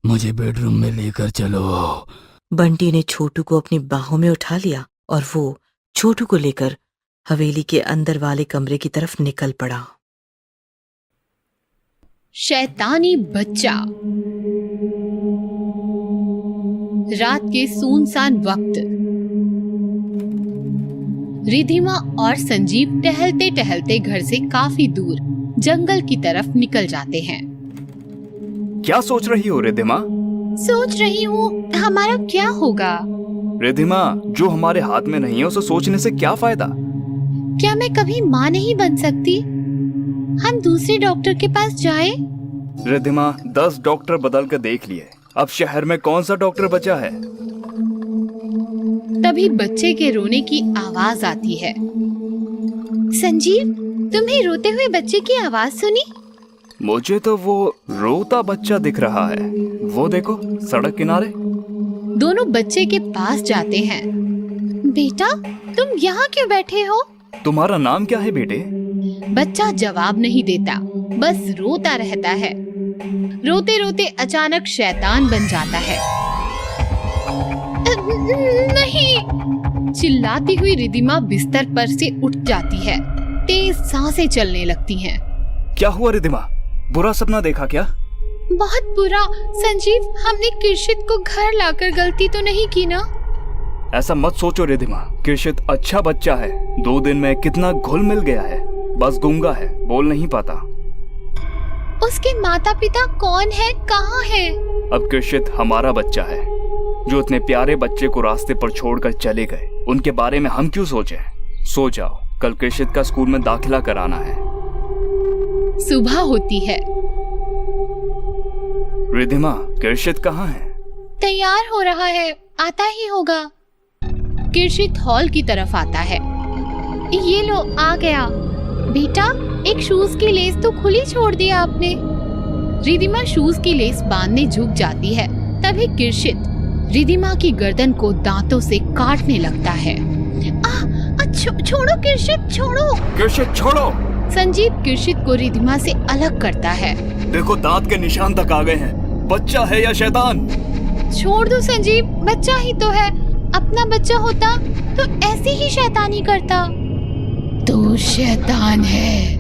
मुझे बेडरूम में लेकर चलो। बंटी ने छोटू को अपनी बाहों में उठा लिया और वो छोटू को लेकर हवेली के अंदर वाले कमरे की तरफ निकल पड़ा। शैतानी बच्चा। रात के सुनसान वक्त रिधिमा और संजीव टहलते टहलते घर से काफी दूर जंगल की तरफ निकल जाते हैं। क्या सोच रही हो रिधिमा? सोच रही हूँ हमारा क्या होगा। रिधिमा, जो हमारे हाथ में नहीं है उसे सोचने से क्या फायदा? क्या मैं कभी माँ नहीं बन सकती? हम दूसरे डॉक्टर के पास जाएं? रिधिमा, 10 डॉक्टर बदल कर देख लिए, अब शहर में कौन सा डॉक्टर बचा है? तभी बच्चे के रोने की आवाज आती है। संजीव, तुम्हें रोते हुए बच्चे की आवाज सुनी? मुझे तो वो रोता बच्चा दिख रहा है, वो देखो सड़क किनारे। दोनों बच्चे के पास जाते हैं। बेटा, तुम यहाँ क्यों बैठे हो? तुम्हारा नाम क्या है बेटे? बच्चा जवाब नहीं देता, बस रोता रहता है। रोते रोते अचानक शैतान बन जाता है। नहीं! चिल्लाती हुई रिधिमा बिस्तर पर से उठ जाती है। तेज सांसें चलने लगती हैं। क्या हुआ रिधिमा? बुरा सपना देखा क्या? बहुत बुरा। संजीव, हमने किर्शित को घर लाकर गलती तो नहीं की ना? ऐसा मत सोचो रिधिमा, किर्शित अच्छा बच्चा है। 2 दिन में कितना घुल मिल गया है, बस गूंगा है, बोल नहीं पाता। उसके माता पिता कौन है, कहाँ है? अब किर्शित हमारा बच्चा है, जो इतने प्यारे बच्चे को रास्ते पर छोड़कर चले गए। उनके बारे में हम क्यों सोचें? सो जाओ, कल किर्शित का स्कूल में दाखिला कराना है। सुबह होती है। रिधिमा, किर्शित कहाँ है? तैयार हो रहा है, आता ही होगा। किर्शित हॉल की तरफ आता है। ये लो, आ गया। बेटा, एक शूज की लेस तो खुली छोड़ दिया आपने। रिधिमा शूज की लेस बांधने झुक जाती है। तभी किर्शित रिधिमा की गर्दन को दांतों से काटने लगता है। छोड़ो किर्शित, छोड़ो। किर्शित छोड़ो। संजीव किर्शित को रिधिमा से अलग करता है। देखो, दांत के निशान तक आ गए हैं। बच्चा है या शैतान? छोड़ दो संजीव, बच्चा ही तो है। अपना बच्चा होता तो ऐसी ही शैतानी करता। तो शैतान है,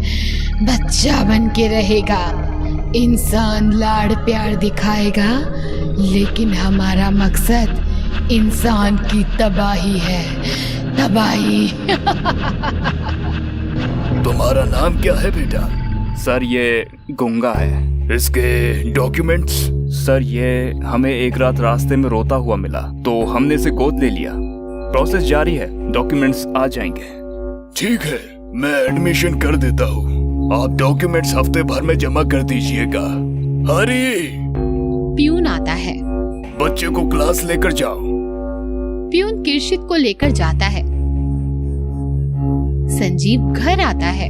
बच्चा बन के रहेगा। इंसान लाड़ प्यार दिखाएगा, लेकिन हमारा मकसद इंसान की तबाही है, तबाही। तुम्हारा नाम क्या है बेटा? सर, ये गूंगा है। इसके डॉक्यूमेंट्स? सर, ये हमें एक रात रास्ते में रोता हुआ मिला, तो हमने इसे गोद ले लिया। प्रोसेस जारी है, डॉक्यूमेंट्स आ जाएंगे। ठीक है, मैं एडमिशन कर देता हूँ। आप डॉक्यूमेंट्स हफ्ते भर में जमा कर दीजिएगा। हरी! प्यून आता है। बच्चे को क्लास लेकर जाओ। प्यून किर्शित को लेकर जाता है। संजीव घर आता है।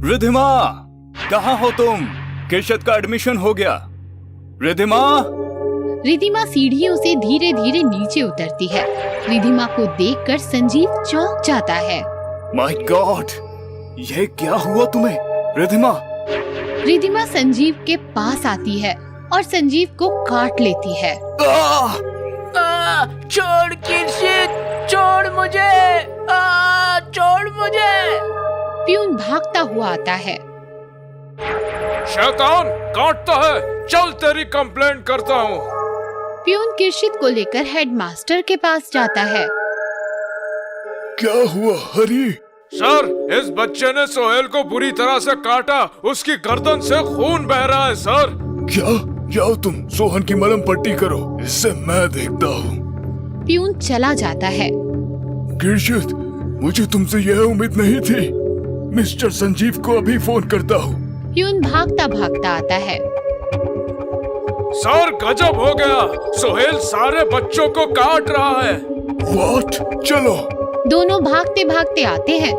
रिधिमा, कहाँ हो तुम? किर्शित का एडमिशन हो गया। रिधिमा! रिधिमा सीढ़ियों से धीरे धीरे नीचे उतरती है। रिधिमा को देखकर संजीव चौंक जाता है। माय गॉड, ये क्या हुआ तुम्हें? रिधिमा! रिधिमा संजीव के पास आती है और संजीव को काट लेती है। छोड़ किर्शित, छोड़ मुझे, छोड़ मुझे। प्यून भागता हुआ आता है। शैतान काटता है, चल तेरी कंप्लेंट करता हूँ। प्यून किर्शित को लेकर हेडमास्टर के पास जाता है। क्या हुआ हरी? सर, इस बच्चे ने सोहेल को बुरी तरह से काटा, उसकी गर्दन से खून बह रहा है सर। क्या? जाओ तुम सोहन की मलहम पट्टी करो, इससे मैं देखता हूँ। प्यून चला जाता है। किर्शित, मुझे तुमसे यह उम्मीद नहीं थी। मिस्टर संजीव को अभी फोन करता हूँ। प्यून भागता भागता आता है। सर, गजब हो गया, सोहेल सारे बच्चों को काट रहा है। व्हाट? चलो। दोनों भागते भागते आते हैं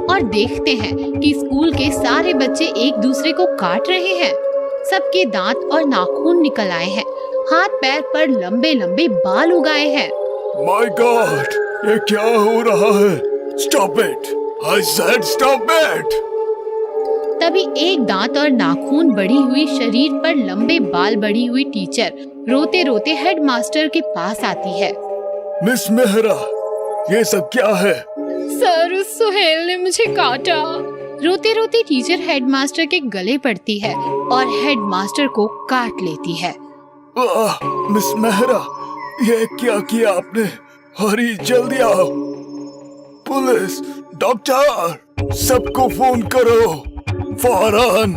और देखते हैं कि स्कूल के सारे बच्चे एक दूसरे को काट रहे हैं। सबके दांत और नाखून निकल आए हैं, हाथ पैर पर लंबे लंबे बाल उगाए हैं। माय गॉड, ये क्या हो रहा है? Stop it, I said stop it. तभी एक दांत और नाखून बढ़ी हुई, शरीर पर लंबे बाल बड़ी हुई टीचर रोते रोते हेडमास्टर के पास आती है। मिस मेहरा, ये सब क्या है? सर, उस सुहेल ने मुझे काटा। रोते रोते टीचर हेडमास्टर के गले पड़ती है और हेडमास्टर को काट लेती है। मिस मेहरा, ये क्या किया आपने? हरी, जल्दी आओ। पुलिस, डॉक्टर, सबको फोन करो। फौरन,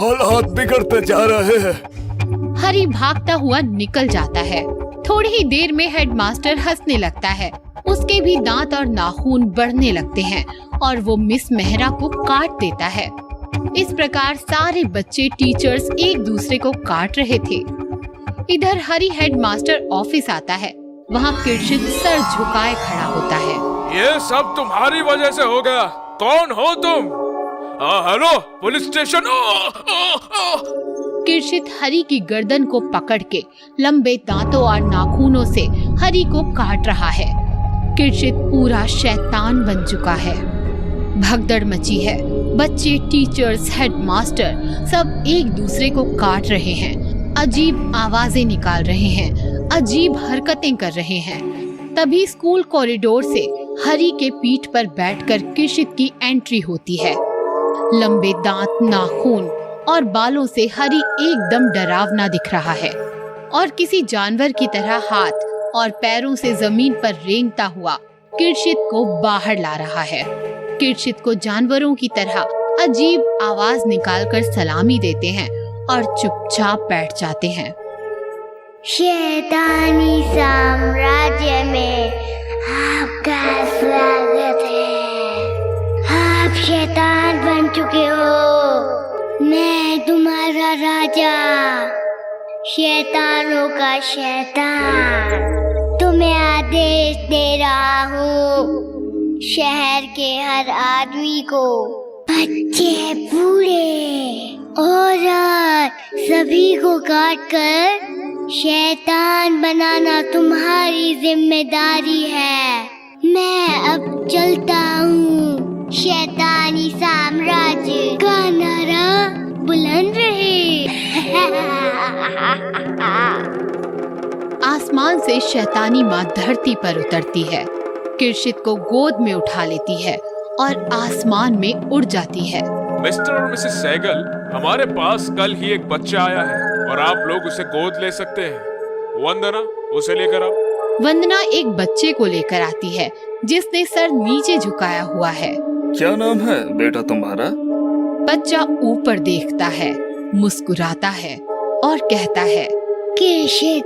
हालात बिगड़ते जा रहे हैं। हरी भागता हुआ निकल जाता है। थोड़ी ही देर में हेडमास्टर हंसने लगता है। उसके भी दांत और नाखून बढ़ने लगते हैं और वो मिस मेहरा को काट देता है। इस प्रकार सारे बच्चे, टीचर्स एक दूसरे को काट रहे थे। इधर हरी हेडमास्टर ऑफिस आता है। वहाँ किरशित सर झुकाए खड़ा होता है। ये सब तुम्हारी वजह से हो गया। कौन हो तुम? Hello, police station. किरशित हरी की गर्दन को पकड़ के लंबे दांतों और नाखूनों से हरी को काट रहा है। किरशित पूरा शैतान बन चुका है। भगदड़ मची है। बच्चे, टीचर्स, हेडमास्टर सब एक दूसरे को काट रहे हैं, अजीब आवाजें निकाल रहे हैं, अजीब हरकतें कर रहे हैं। तभी स्कूल कॉरिडोर से हरी के पीठ पर बैठकर किरशित की एंट्री होती है। लंबे दांत, नाखून और बालों से हरी एकदम डरावना दिख रहा है और किसी जानवर की तरह हाथ और पैरों से जमीन पर रेंगता हुआ किरशित को बाहर ला रहा है। किरशित को जानवरों की तरह अजीब आवाज निकालकर सलामी देते हैं और चुपचाप बैठ जाते हैं। शैतानी साम्राज्य में आपका स्वागत है। आप शैतान बन चुके हो। मैं तुम्हारा राजा, शैतानों का शैतान। तुम्हें आदेश दे रहा हूँ, शहर के हर आदमी को, बच्चे, बूढ़े, औरत, सभी को काट कर शैतान बनाना तुम्हारी जिम्मेदारी है। मैं अब चलता हूँ। शैतानी साम्राज्य का नारा बुलंद रहे। आसमान से शैतानी माँ धरती पर उतरती है, किरशित को गोद में उठा लेती है और आसमान में उड़ जाती है। मिस्टर और मिसेस सहगल, हमारे पास कल ही एक बच्चा आया है और आप लोग उसे गोद ले सकते हैं। वंदना, उसे लेकर आओ। वंदना एक बच्चे को लेकर आती है जिसने सर नीचे झुकाया हुआ है। क्या नाम है बेटा तुम्हारा? बच्चा ऊपर देखता है, मुस्कुराता है और कहता है, किरशित।